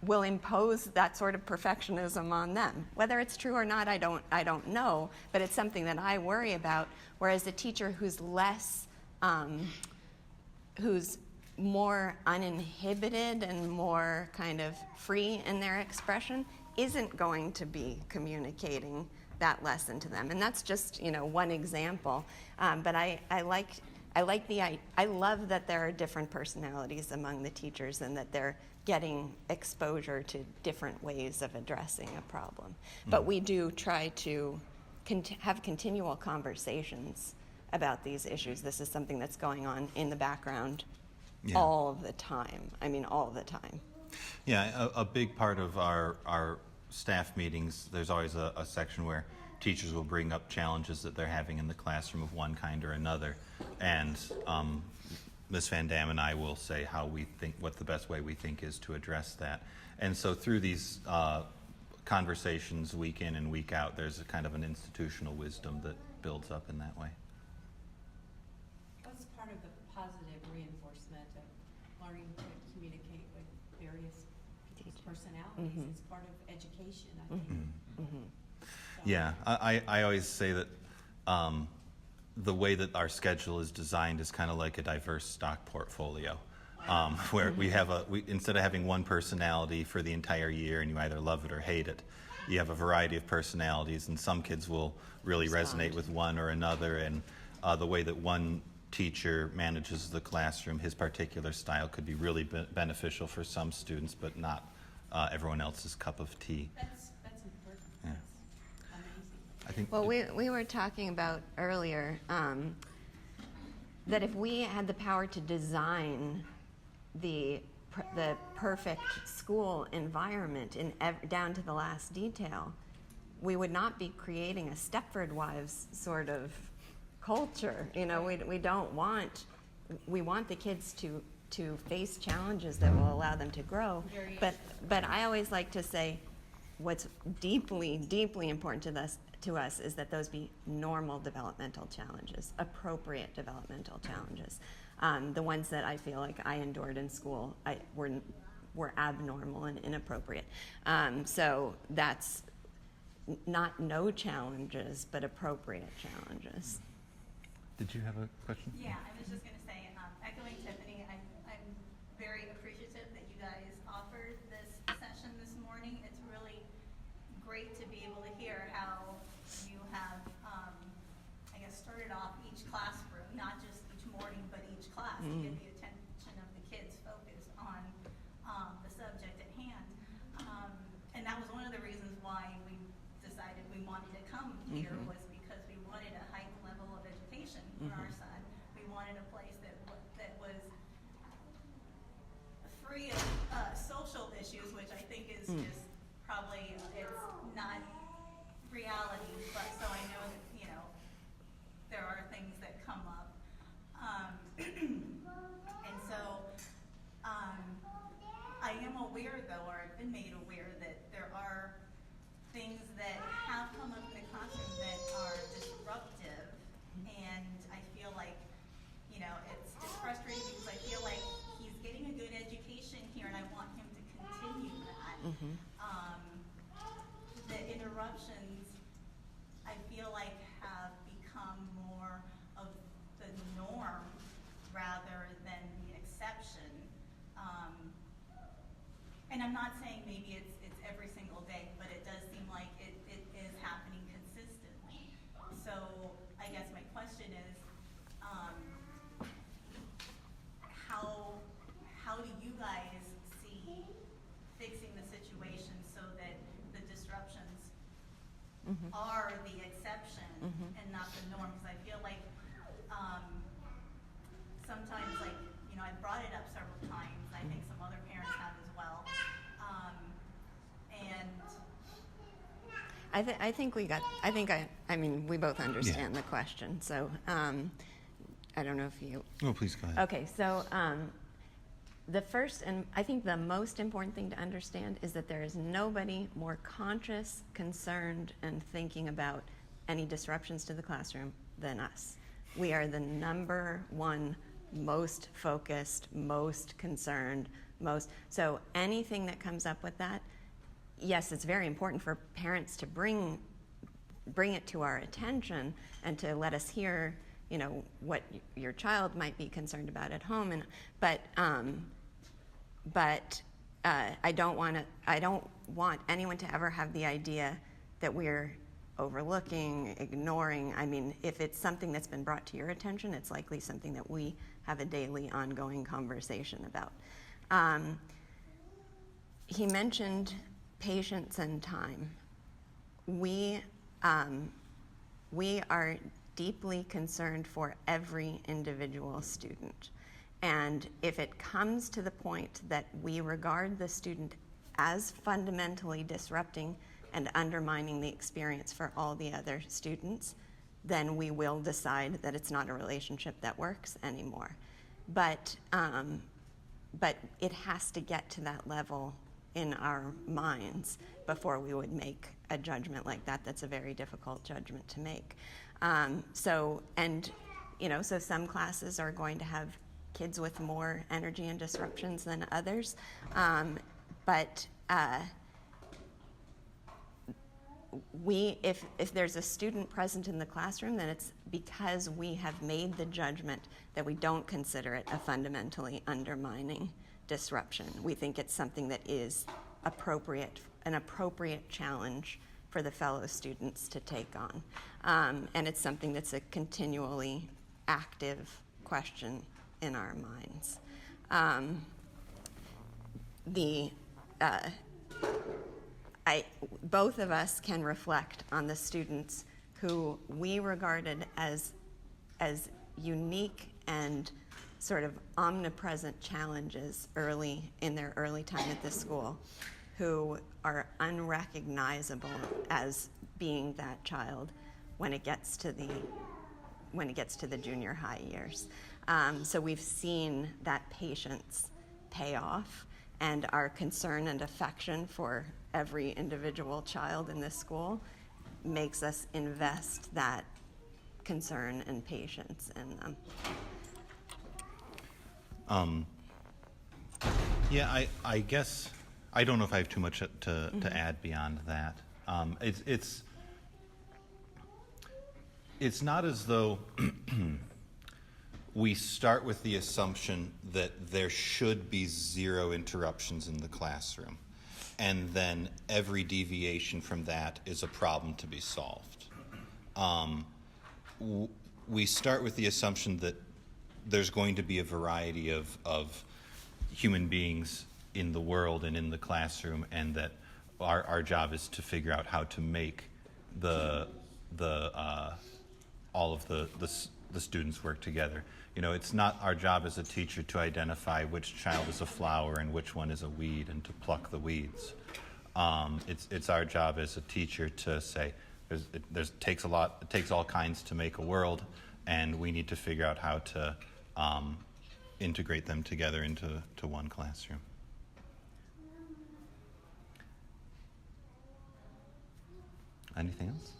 will impose that sort of perfectionism on them. Whether it's true or not, I don't know, but it's something that I worry about. Whereas a teacher who's who's more uninhibited and more kind of free in their expression isn't going to be communicating that lesson to them. And that's just, one example. But I love that there are different personalities among the teachers and that they're getting exposure to different ways of addressing a problem. But we do try to have continual conversations about these issues. This is something that's going on in the background all of the time. I mean, all the time. Yeah, a big part of our staff meetings, there's always a section where teachers will bring up challenges that they're having in the classroom of one kind or another. And Ms. VanDamme and I will say how we think, what the best way we think is to address that. And so through these conversations week in and week out, there's a kind of an institutional wisdom that builds up in that way. What's part of the positive reinforcement of learning to communicate with various people's personalities? It's part of education, I think. So. Yeah, I always say that the way that our schedule is designed is kind of like a diverse stock portfolio, where we instead of having one personality for the entire year and you either love it or hate it, you have a variety of personalities, and some kids will really resonate with one or another, and the way that one teacher manages the classroom, his particular style could be really beneficial for some students, but not everyone else's cup of tea. That's important. Yeah. That's amazing. I think. Well, we were talking about earlier that if we had the power to design the perfect school environment down to the last detail, we would not be creating a Stepford Wives sort of culture. We want the kids to face challenges that will allow them to grow. But I always like to say what's deeply, deeply important to us is that those be normal developmental challenges, appropriate developmental challenges. The ones that I feel like I endured in school were abnormal and inappropriate. So that's not no challenges, but appropriate challenges. Did you have a question? Yeah, I was just going to say, echoing Tiffany, I'm very appreciative that you guys offered this session this morning. It's really great to be able to hear how you have, started off each classroom, not just each morning, but each class, to get the attention of the kids focused on the subject at hand. And that was one of the reasons why we decided we wanted to come here, was because we wanted a heightened level of education for our son. We wanted a place that was free of social issues, which I think is just probably, it's not reality, but so I know that, there are things that come up. And so I am aware, though, or I've been made aware that there are things that have come up in the classroom that are disruptive, and I feel like, it's just frustrating because I feel like he's getting a good education here, and I want him to continue that. The interruptions, I feel like, have become more of the norm rather than the exception. And I'm not saying maybe it's every single day, but it does seem like it is happening consistently. So I guess my question is, how do you guys see fixing the situation so that the disruptions are the exception and not the norm? Because I feel like sometimes, I brought it up several times. I think some other parents have as well. And we both understand the question. So I don't know if you. Oh, please go ahead. Okay, so the first and I think the most important thing to understand is that there is nobody more conscious, concerned, and thinking about any disruptions to the classroom than us. We are the number one most focused, most concerned, so anything that comes up with that, yes, it's very important for parents to bring it to our attention and to let us hear, what your child might be concerned about at home. But I don't want anyone to ever have the idea that we're overlooking, ignoring. I mean, if it's something that's been brought to your attention, it's likely something that we have a daily, ongoing conversation about. He mentioned patience and time. We are deeply concerned for every individual student. And if it comes to the point that we regard the student as fundamentally disrupting and undermining the experience for all the other students, then we will decide that it's not a relationship that works anymore. But it has to get to that level in our minds before we would make a judgment like that. That's a very difficult judgment to make. So some classes are going to have kids with more energy and disruptions than others. If there's a student present in the classroom, then it's because we have made the judgment that we don't consider it a fundamentally undermining disruption. We think it's something that is an appropriate challenge for the fellow students to take on. And it's something that's a continually active question in our minds. Both of us can reflect on the students who we regarded as unique and sort of omnipresent challenges in their early time at this school, who are unrecognizable as being that child when it gets to the junior high years. So we've seen that patience pay off, and our concern and affection for every individual child in this school makes us invest that concern and patience in them. I guess I don't know if I have too much to add beyond that. It's not as though we start with the assumption that there should be zero interruptions in the classroom, and then every deviation from that is a problem to be solved. We start with the assumption that there's going to be a variety of human beings in the world and in the classroom, and that our job is to figure out how to make all of the students work together. It's not our job as a teacher to identify which child is a flower and which one is a weed and to pluck the weeds. It's our job as a teacher to say it takes all kinds to make a world, and we need to figure out how to integrate them together into one classroom. Anything else?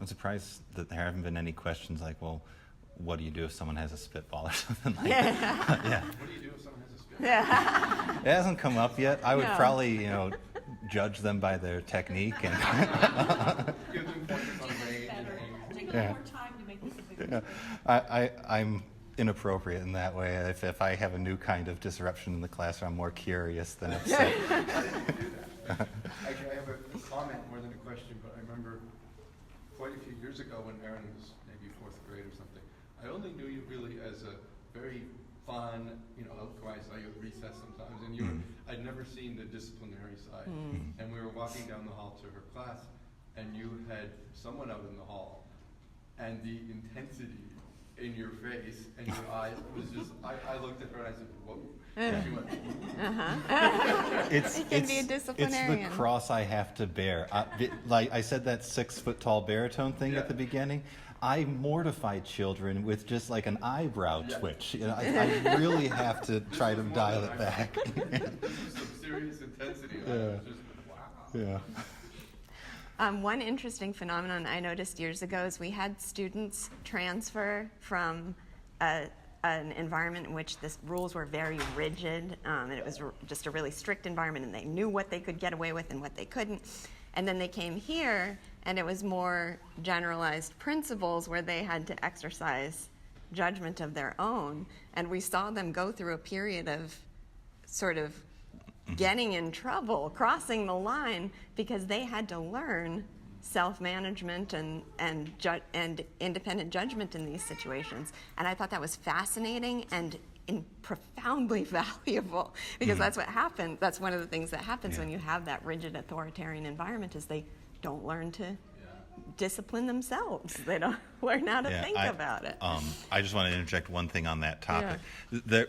I'm surprised that there haven't been any questions like, well, what do you do if someone has a spitball or something like that? Yeah. What do you do if someone has a spitball? It hasn't come up yet. I would probably, judge them by their technique and Give them points on range. Take a little more time to make this a bigger experience. I'm inappropriate in that way. If I have a new kind of disruption in the classroom, I'm more curious than upset. Actually, I have a comment more than a question, but I remember quite a few years ago when Erin was maybe 4th grade or something, I only knew you really as a very fun, otherwise I would recess sometimes, and I'd never seen the disciplinary side. And we were walking down the hall to her class, and you had someone out in the hall, and the intensity in your face and your eyes was just, I looked at her and I said, whoa. And she went, It can be a disciplinarian. It's the cross I have to bear. Like I said, that 6-foot-tall baritone thing at the beginning. I mortify children with just like an eyebrow twitch. I really have to try to dial it back. This is some serious intensity. I was just, wow. Yeah. One interesting phenomenon I noticed years ago is we had students transfer from an environment in which the rules were very rigid, and it was just a really strict environment, and they knew what they could get away with and what they couldn't. And then they came here, and it was more generalized principles where they had to exercise judgment of their own. And we saw them go through a period of sort of getting in trouble, crossing the line, because they had to learn self-management and independent judgment in these situations. And I thought that was fascinating and profoundly valuable, because that's what happened. That's one of the things that happens when you have that rigid authoritarian environment, is they don't learn to discipline themselves. They don't learn how to think about it. I just want to interject one thing on that topic.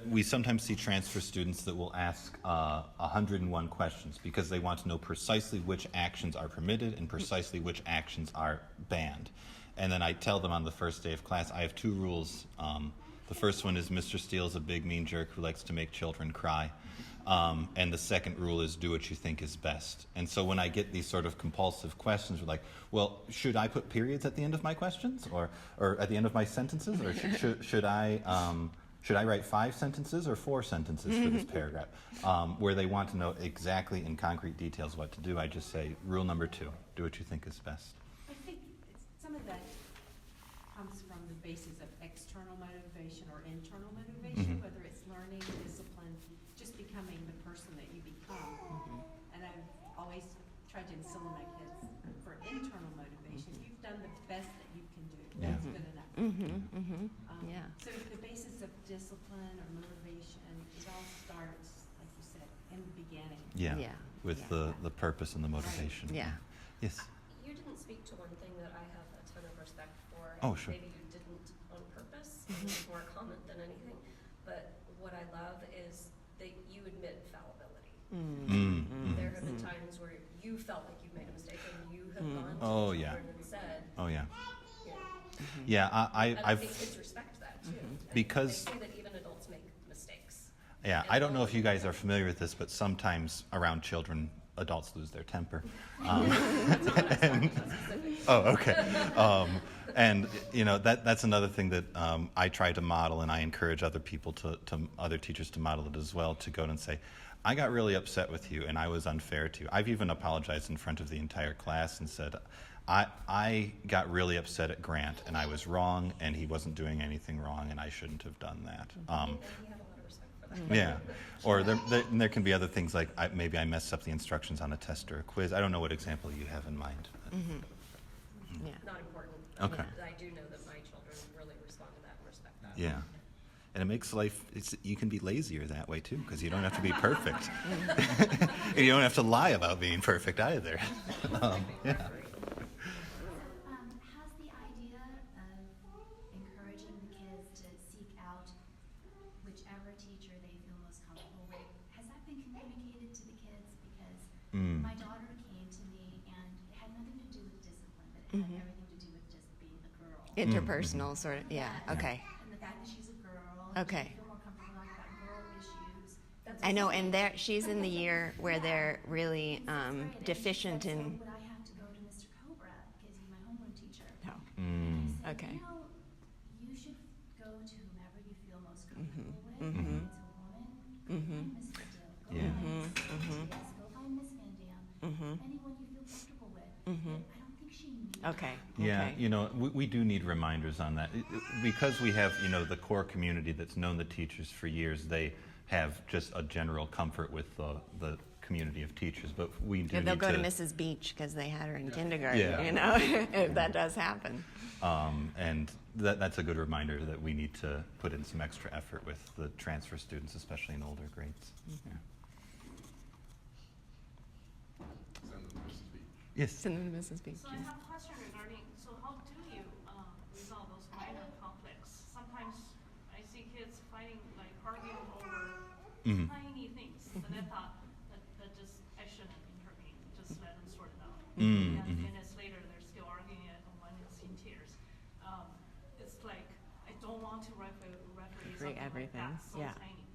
We sometimes see transfer students that will ask 101 questions because they want to know precisely which actions are permitted and precisely which actions are banned. And then I tell them on the first day of class, I have 2 rules. The first one is Mr. Steele is a big mean jerk who likes to make children cry. And the second rule is do what you think is best. And so when I get these sort of compulsive questions, we're like, well, should I put periods at the end of my questions or at the end of my sentences? Or should I write 5 sentences or 4 sentences for this paragraph? Where they want to know exactly in concrete details what to do, I just say, rule number 2, do what you think is best. I think some of that comes from the basis of external motivation or internal motivation, whether it's learning, discipline, just becoming the person that you become. And I've always tried to instill in my kids for internal motivation. You've done the best that you can do. That's good enough. So the basis of discipline or motivation, it all starts, like you said, in the beginning. With the purpose and the motivation. Yes. You didn't speak to one thing that I have a ton of respect for. Oh, sure. Maybe you didn't on purpose. It's more a comment than anything. But what I love is that you admit fallibility. There have been times where you felt like you made a mistake and you have gone to children and said, I think kids respect that too. Because they say that even adults make mistakes. I don't know if you guys are familiar with this, but sometimes around children, adults lose their temper. And you know that's another thing that I try to model, and I encourage other people other teachers to model it as well. To go and say, I got really upset with you, and I was unfair to you. I've even apologized in front of the entire class and said, I got really upset at Grant, and I was wrong, and he wasn't doing anything wrong, and I shouldn't have done that. Or there can be other things like maybe I messed up the instructions on a test or a quiz. I don't know what example you have in mind. Not important. Okay. I do know that my children really respond to that and respect that. And it makes life, you can be lazier that way too, because you don't have to be perfect. And you don't have to lie about being perfect either. Has the idea of encouraging the kids to seek out whichever teacher they feel most comfortable with, has that been communicated to the kids? Because my daughter came to me and it had nothing to do with discipline, but it had everything to do with just being a girl. Interpersonal sort of, okay. And the fact that she's a girl, Okay. she feel more comfortable talking about girl issues. I know, and she's in the year where they're really deficient in. So would I have to go to Mr. Cobra because he's my homeroom teacher? No. And I said, Okay. you know, you should go to whomever you feel most comfortable with. If it's a woman, go find Miss Steele. Go find Miss VanDamme. Anyone you feel comfortable with. But I don't think she needs Okay. You know, we do need reminders on that. Because we have, the core community that's known the teachers for years, they have just a general comfort with the community of teachers, but we do They'll need go to Mrs. Beach because they had her in kindergarten, Yeah. if that does happen. And that's a good reminder that we need to put in some extra effort with the transfer students, especially in older grades. Yes. Send them to Mrs. Beach. So I have a question regarding, so how do you resolve those minor conflicts? Sometimes I see kids fighting, like arguing over tiny things, but I thought that just, I shouldn't intervene, just let them sort it out. And minutes later, they're still arguing it, and one is in tears. It's like, I don't want to referee something like that, so tiny.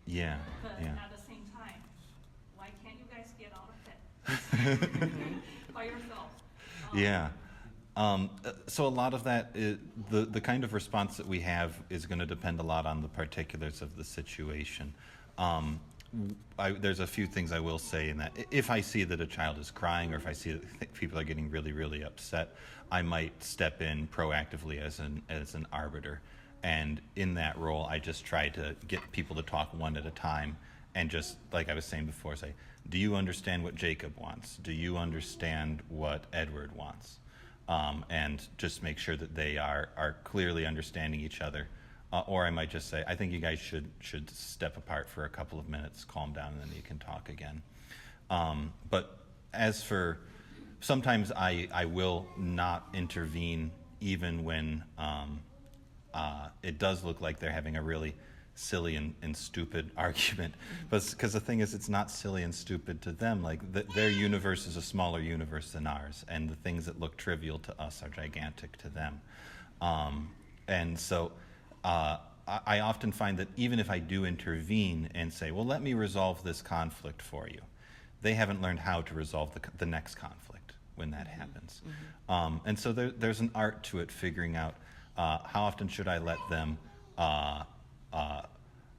But at the same time, why can't you guys get out of it by yourself? Yeah. So a lot of that, the kind of response that we have is going to depend a lot on the particulars of the situation. There's a few things I will say in that. If I see that a child is crying, or if I see that people are getting really, really upset, I might step in proactively as an arbiter. And in that role, I just try to get people to talk one at a time, and just, like I was saying before, say, do you understand what Jacob wants? Do you understand what Edward wants? And just make sure that they are clearly understanding each other. Or I might just say, I think you guys should step apart for a couple of minutes, calm down, and then you can talk again. But as for, sometimes I will not intervene even when it does look like they're having a really silly and stupid argument. But because the thing is, it's not silly and stupid to them. Like, their universe is a smaller universe than ours, and the things that look trivial to us are gigantic to them. And so I often find that even if I do intervene and say, well, let me resolve this conflict for you, they haven't learned how to resolve the next conflict when that happens. And so there's an art to it, figuring out how often should I let them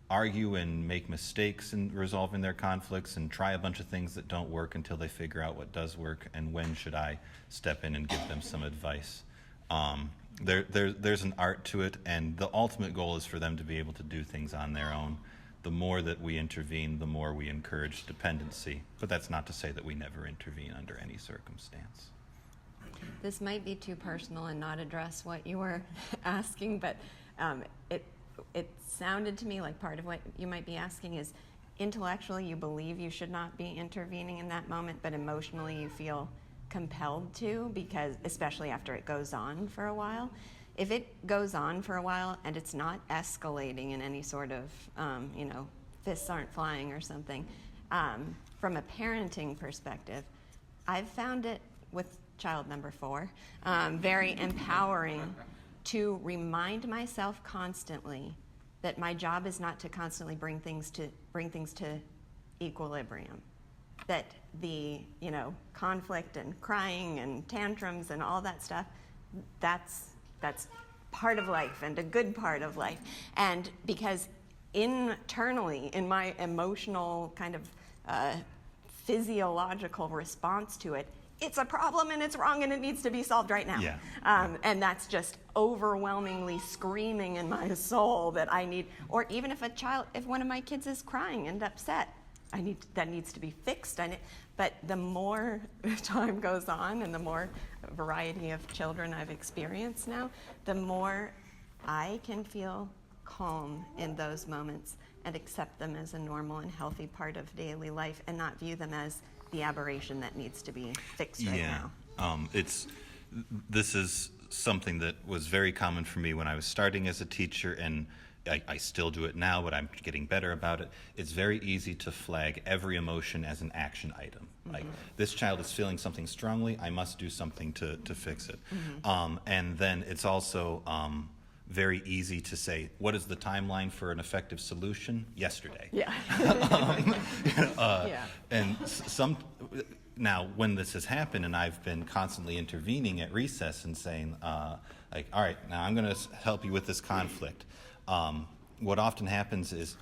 argue and make mistakes in resolving their conflicts and try a bunch of things that don't work until they figure out what does work, and when should I step in and give them some advice. There's an art to it, and the ultimate goal is for them to be able to do things on their own. The more that we intervene, the more we encourage dependency. But that's not to say that we never intervene under any circumstance. This might be too personal and not address what you were asking, but it sounded to me like part of what you might be asking is, intellectually you believe you should not be intervening in that moment, but emotionally you feel compelled to, because especially after it goes on for a while. If it goes on for a while and it's not escalating in any sort of, fists aren't flying or something, from a parenting perspective, I've found it with child number 4 very empowering to remind myself constantly that my job is not to constantly bring things to equilibrium. That the conflict and crying and tantrums and all that stuff, that's part of life, and a good part of life. And because internally, in my emotional kind of physiological response to it, it's a problem and it's wrong and it needs to be solved right now. Yeah. And that's just overwhelmingly screaming in my soul that I need, or even if one of my kids is crying and upset, that needs to be fixed. But the more time goes on and the more variety of children I've experienced now, the more I can feel calm in those moments and accept them as a normal and healthy part of daily life, and not view them as the aberration that needs to be fixed right now. This is something that was very common for me when I was starting as a teacher, and I still do it now, but I'm getting better about it. It's very easy to flag every emotion as an action item. Like, this child is feeling something strongly, I must do something to fix it. And then it's also very easy to say, what is the timeline for an effective solution? Yesterday. Yeah. And now, when this has happened and I've been constantly intervening at recess and saying, all right, now I'm going to help you with this conflict. What often happens is,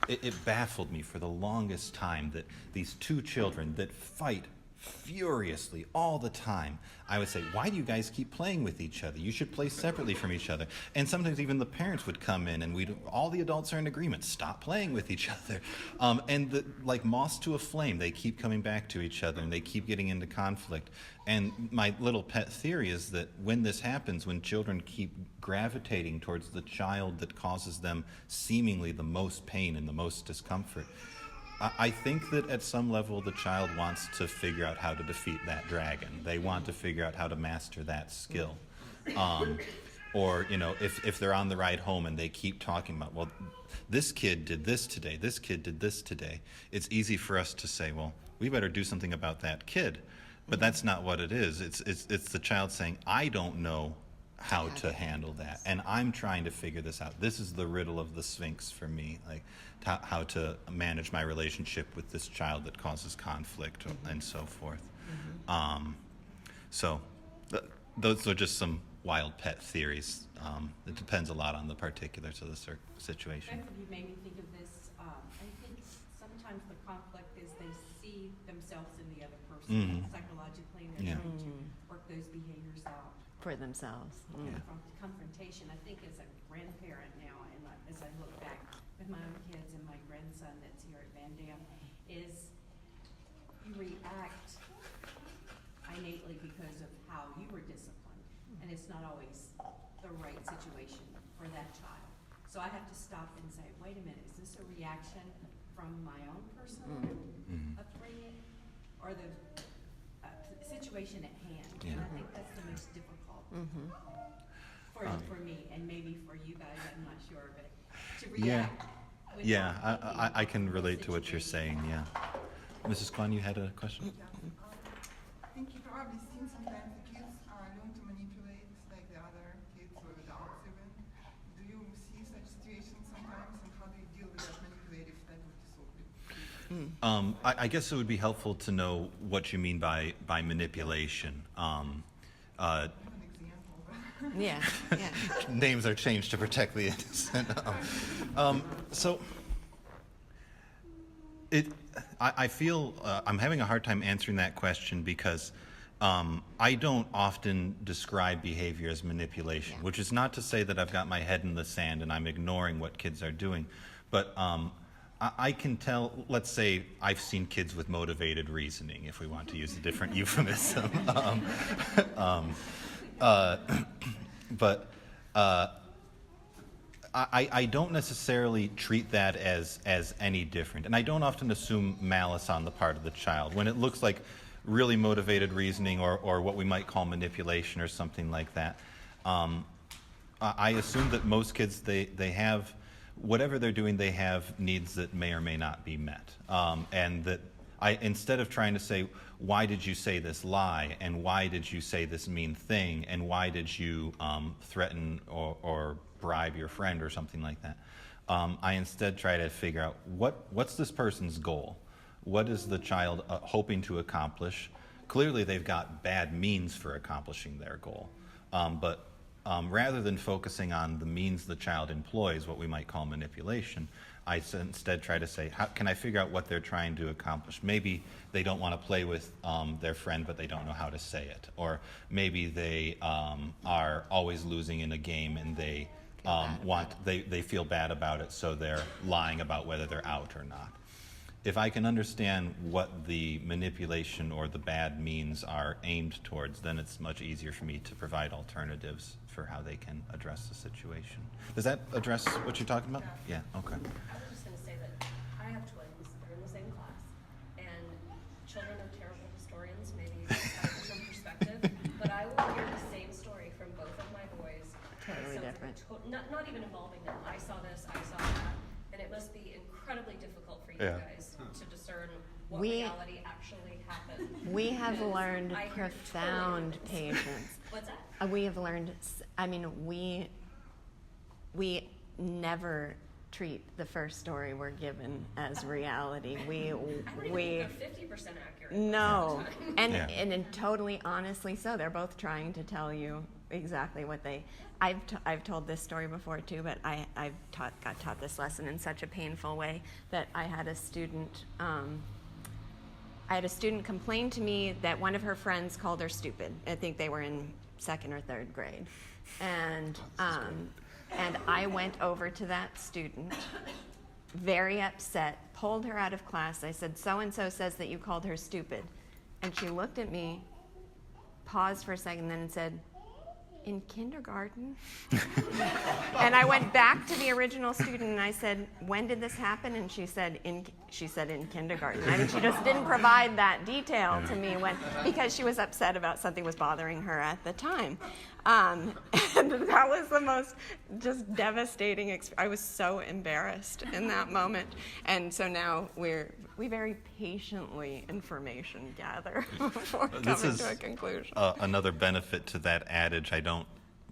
it baffled me for the longest time that these two children that fight furiously all the time, I would say, why do you guys keep playing with each other? You should play separately from each other. And sometimes even the parents would come in and all the adults are in agreement, stop playing with each other. And like moths to a flame, they keep coming back to each other and they keep getting into conflict. And my little pet theory is that when this happens, when children keep gravitating towards the child that causes them seemingly the most pain and the most discomfort, I think that at some level the child wants to figure out how to defeat that dragon. They want to figure out how to master that skill. Or, if they're on the ride home and they keep talking about, well, this kid did this today, this kid did this today, it's easy for us to say, well, we better do something about that kid. But that's not what it is. It's the child saying, I don't know how to handle that, and I'm trying to figure this out. This is the riddle of the Sphinx for me, like how to manage my relationship with this child that causes conflict and so forth. So those are just some wild pet theories. It depends a lot on the particulars of the situation. Both of you made me think of this. I think sometimes the conflict is they see themselves in the other person psychologically, and they're trying to work those behaviors out For themselves. Confrontation. I think as a grandparent now, and as I look back with my own kids and my grandson that's here at VanDamme, is you react innately because of how you were disciplined, and it's not always the right situation for that child. So I have to stop and say, wait a minute, is this a reaction from my own personal upbringing, or the situation at hand? And I think that's the most difficult for me, and maybe for you guys, I'm not sure, but to react. I can relate to what you're saying, yeah. Mrs. Kwan, you had a question? I think you probably seen sometimes the kids learn to manipulate like the other kids or adults even. Do you see such situations sometimes, and how do you deal with that manipulative type of disorder? I guess it would be helpful to know what you mean by manipulation. An example. Yeah. Names are changed to protect the innocent. I feel I'm having a hard time answering that question because I don't often describe behavior as manipulation, which is not to say that I've got my head in the sand and I'm ignoring what kids are doing, but I can tell, let's say I've seen kids with motivated reasoning, if we want to use a different euphemism. But I don't necessarily treat that as any different. And I don't often assume malice on the part of the child. When it looks like really motivated reasoning or what we might call manipulation or something like that, I assume that most kids, they have, whatever they're doing, they have needs that may or may not be met. And that instead of trying to say, why did you say this lie, and why did you say this mean thing, and why did you threaten or bribe your friend or something like that, I instead try to figure out what's this person's goal? What is the child hoping to accomplish? Clearly they've got bad means for accomplishing their goal. But rather than focusing on the means the child employs, what we might call manipulation, I instead try to say, how can I figure out what they're trying to accomplish? Maybe they don't want to play with their friend, but they don't know how to say it. Or maybe they are always losing in a game and they they feel bad about it, so they're lying about whether they're out or not. If I can understand what the manipulation or the bad means are aimed towards, then it's much easier for me to provide alternatives for how they can address the situation. Does that address what you're talking about? Yeah, okay. I was just going to say that I have twins. They're in the same class. And children are terrible historians, maybe from some perspective. But I will hear the same story from both of my boys. Totally different. Not even involving them. I saw this, I saw that. And it must be incredibly difficult for you guys to discern what reality actually happened. We have learned I hear profound totally patience. What's that? We have learned, we never treat the first story we're given as reality. We I don't even think they're 50% accurate. No, and Yeah. and totally honestly so. They're both trying to tell you exactly what they. I've told this story before too, but I've got taught this lesson in such a painful way that I had a student. I had a student complain to me that one of her friends called her stupid. I think they were in 2nd or 3rd grade, and I went over to that student, very upset, pulled her out of class. I said, so-and-so says that you called her stupid. And she looked at me, paused for a second, then said, in kindergarten? And I went back to the original student and I said, when did this happen? And she said in kindergarten. I mean, she just didn't provide that detail to me because she was upset about something was bothering her at the time. And that was the most just devastating I was so embarrassed in that moment. And so now we very patiently information gather before coming to a conclusion. Another benefit to that adage, I don't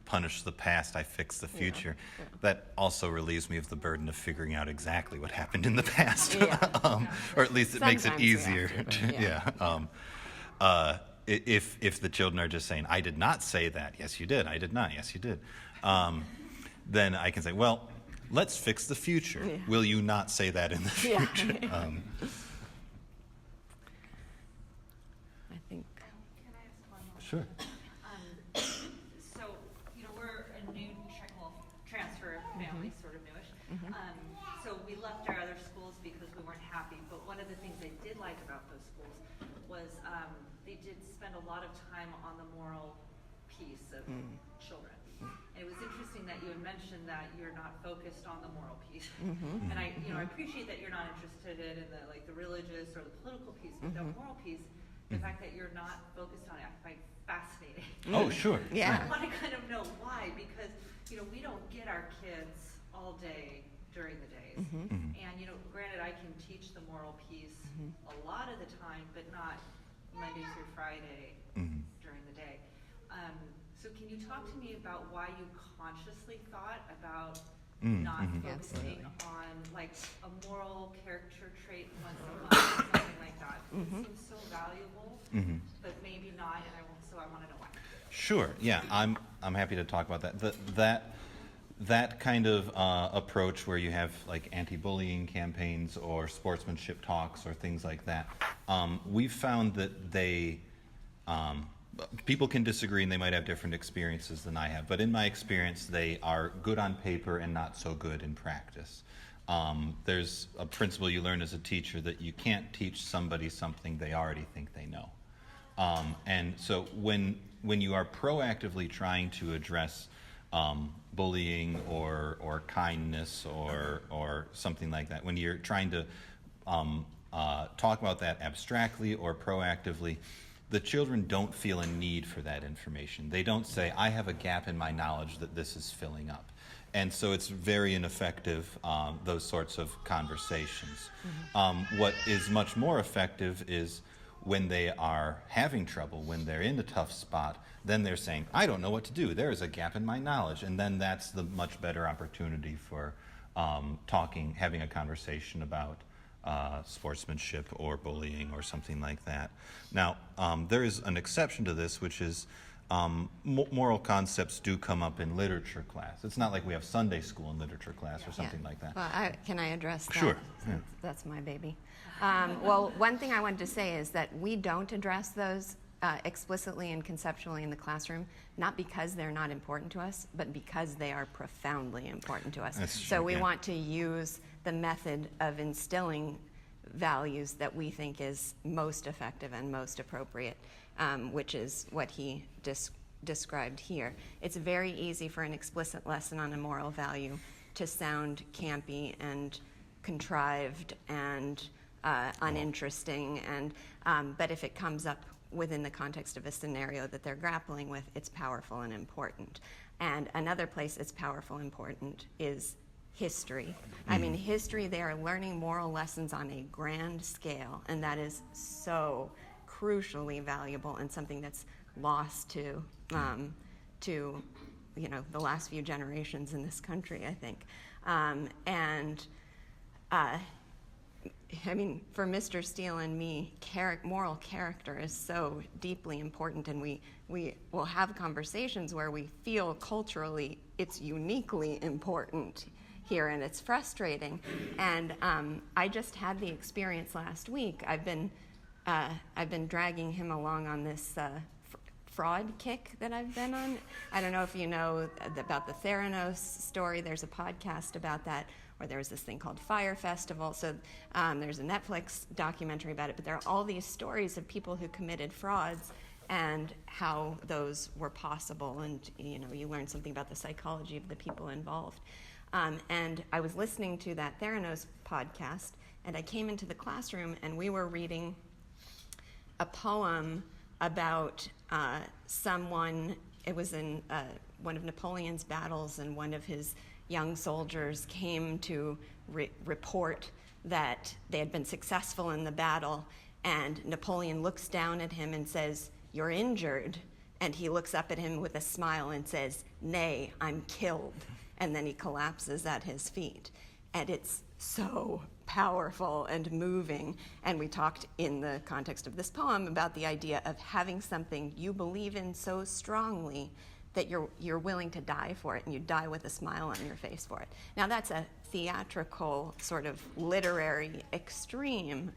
punish the past, I fix the future. Yeah. That also relieves me of the burden of figuring out exactly what happened in the past. Yeah. Or at least it makes it Sometimes we have easier. to, but yeah. if the children are just saying, I did not say that, yes you did, I did not, yes you did, then I can say, well, let's fix the future. Yeah. Will you not say that in the future? Yeah. I think. Can I ask one more? Sure. So, we're a new transfer family, sort of newish. So we left our other schools because we weren't happy, but one of the things I did like about those schools was they did spend a lot of time on the moral piece of children. And it was interesting that you had mentioned that you're not focused on the moral piece. And I appreciate that you're not interested in the religious or the political piece, but the moral piece, the fact that you're not focused on it, I find fascinating. Oh, sure. Yeah. I want to kind of know why, because we don't get our kids all day during the days. And granted, I can teach the moral piece a lot of the time, but not Monday through Friday during the day. So can you talk to me about why you consciously thought about not focusing on like a moral character trait once a month or something like that? It seems so valuable, but maybe not, and I want to know why. Sure. Yeah, I'm happy to talk about that. That kind of approach where you have like anti-bullying campaigns or sportsmanship talks or things like that, we've found that they people can disagree and they might have different experiences than I have, but in my experience they are good on paper and not so good in practice. There's a principle you learn as a teacher that you can't teach somebody something they already think they know. And so when you are proactively trying to address bullying or kindness or something like that, when you're trying to talk about that abstractly or proactively, the children don't feel a need for that information. They don't say, I have a gap in my knowledge that this is filling up. And so it's very ineffective, those sorts of conversations. What is much more effective is when they are having trouble, when they're in a tough spot, then they're saying, I don't know what to do. There is a gap in my knowledge. And then that's the much better opportunity for having a conversation about sportsmanship or bullying or something like that. Now, there is an exception to this, which is moral concepts do come up in literature class. It's not like we have Sunday school in literature class or something like that. Well, can I address that? Sure. Since that's my baby. Well, one thing I wanted to say is that we don't address those explicitly and conceptually in the classroom, not because they're not important to us, but because they are profoundly important to us. That's So true, we yeah. want to use the method of instilling values that we think is most effective and most appropriate, which is what he described here. It's very easy for an explicit lesson on a moral value to sound campy and contrived and uninteresting, but if it comes up within the context of a scenario that they're grappling with, it's powerful and important. And another place it's powerful and important is history. I mean, history, they are learning moral lessons on a grand scale, and that is so crucially valuable and something that's lost to the last few generations in this country, I think. I mean, for Mr. Steele and me, moral character is so deeply important, and we will have conversations where we feel culturally it's uniquely important here, and it's frustrating. And I just had the experience last week. I've been dragging him along on this fraud kick that I've been on. I don't know if you know about the Theranos story. There's a podcast about that, or there was this thing called Fire Festival. So there's a Netflix documentary about it, but there are all these stories of people who committed frauds and how those were possible, and you learn something about the psychology of the people involved. And I was listening to that Theranos podcast, and I came into the classroom, and we were reading a poem about someone. It was in one of Napoleon's battles, and one of his young soldiers came to report that they had been successful in the battle, and Napoleon looks down at him and says, "You're injured," and he looks up at him with a smile and says, "Nay, I'm killed," and then he collapses at his feet. And it's so powerful and moving. And we talked in the context of this poem about the idea of having something you believe in so strongly that you're willing to die for it, and you die with a smile on your face for it. Now that's a theatrical sort of literary extreme,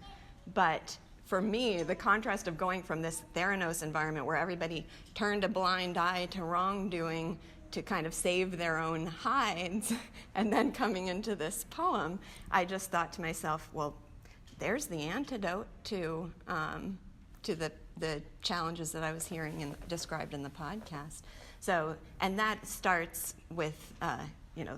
but for me, the contrast of going from this Theranos environment where everybody turned a blind eye to wrongdoing to kind of save their own hides, and then coming into this poem, I just thought to myself, well, there's the antidote to the challenges that I was hearing and described in the podcast. So, and that starts with,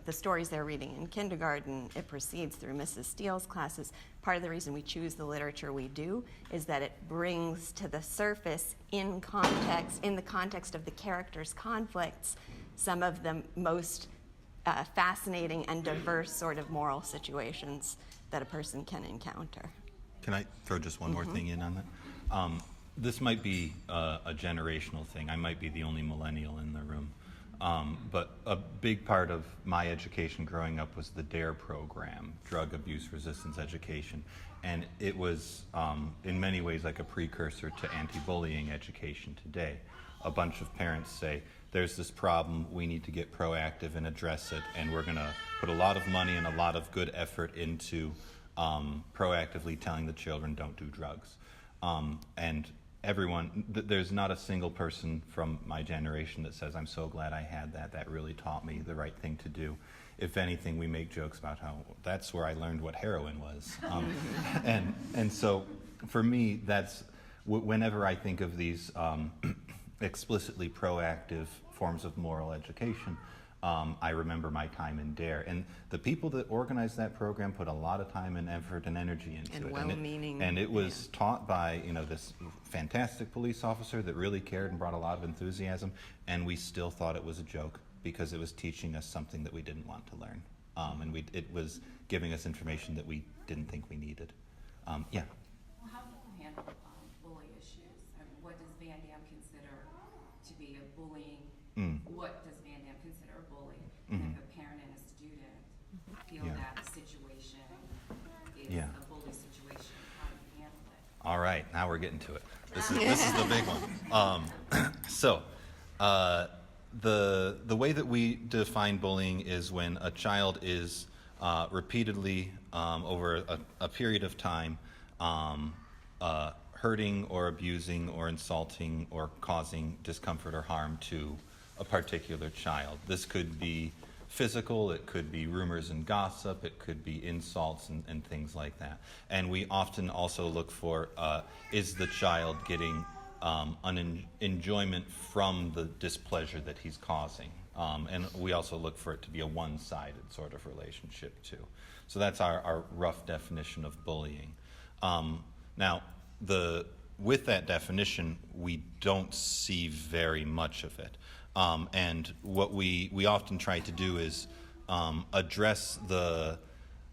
the stories they're reading in kindergarten. It proceeds through Mrs. Steele's classes. Part of the reason we choose the literature we do is that it brings to the surface in the context of the characters' conflicts, some of the most fascinating and diverse sort of moral situations that a person can encounter. Can I throw just one more thing in on that? This might be a generational thing. I might be the only millennial in the room. But a big part of my education growing up was the DARE program, Drug Abuse Resistance Education. And it was, in many ways, like a precursor to anti-bullying education today. A bunch of parents say, there's this problem, we need to get proactive and address it, and we're going to put a lot of money and a lot of good effort into proactively telling the children don't do drugs. And everyone, there's not a single person from my generation that says, I'm so glad I had that. That really taught me the right thing to do. If anything, we make jokes about how that's where I learned what heroin was. And so for me, that's, whenever I think of these explicitly proactive forms of moral education, I remember my time in DARE. And the people that organized that program put a lot of time and effort and energy into and it. Well-meaning. And it was taught by, this fantastic police officer that really cared and brought a lot of enthusiasm. And we still thought it was a joke because it was teaching us something that we didn't want to learn. And it was giving us information that we didn't think we needed. Yeah. Well, how do you handle bully issues? I mean, what does VanDamme consider to be a bullying? What does VanDamme consider a bully? And if a parent and a student feel that the situation is a bully situation, how do you handle it? All right, now we're getting to it. This is the big one. The way that we define bullying is when a child is repeatedly over a period of time hurting or abusing or insulting or causing discomfort or harm to a particular child. This could be physical, it could be rumors and gossip, it could be insults and things like that. And we often also look for, is the child getting an enjoyment from the displeasure that he's causing? And we also look for it to be a one-sided sort of relationship too. So that's our rough definition of bullying. Now, with that definition, we don't see very much of it. And what we often try to do is address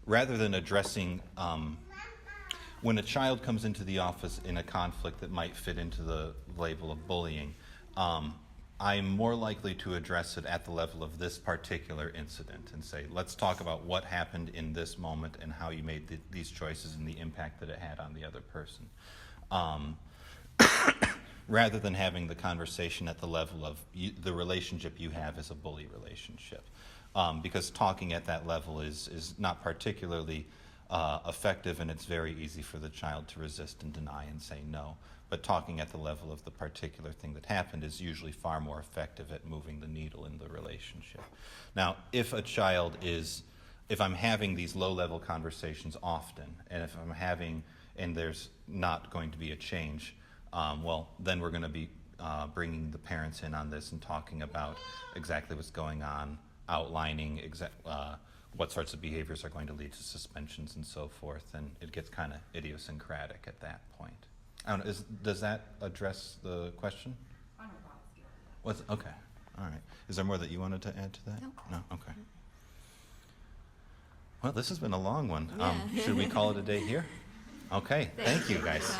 rather than addressing, when a child comes into the office in a conflict that might fit into the label of bullying, I'm more likely to address it at the level of this particular incident and say, let's talk about what happened in this moment and how you made these choices and the impact that it had on the other person. Rather than having the conversation at the level of the relationship you have as a bully relationship. Because talking at that level is not particularly effective, and it's very easy for the child to resist and deny and say no. But talking at the level of the particular thing that happened is usually far more effective at moving the needle in the relationship. Now, if I'm having these low-level conversations often, and if I'm having, and there's not going to be a change, then we're going to be bringing the parents in on this and talking about exactly what's going on, outlining what sorts of behaviors are going to lead to suspensions and so forth, and it gets kind of idiosyncratic at that point. I don't know, does that address the question? On a broad scale. Okay, all right. Is there more that you wanted to add to that? No? Okay. Well, this has been a long one. Yeah. Should we call it a day here? Okay, thank you guys.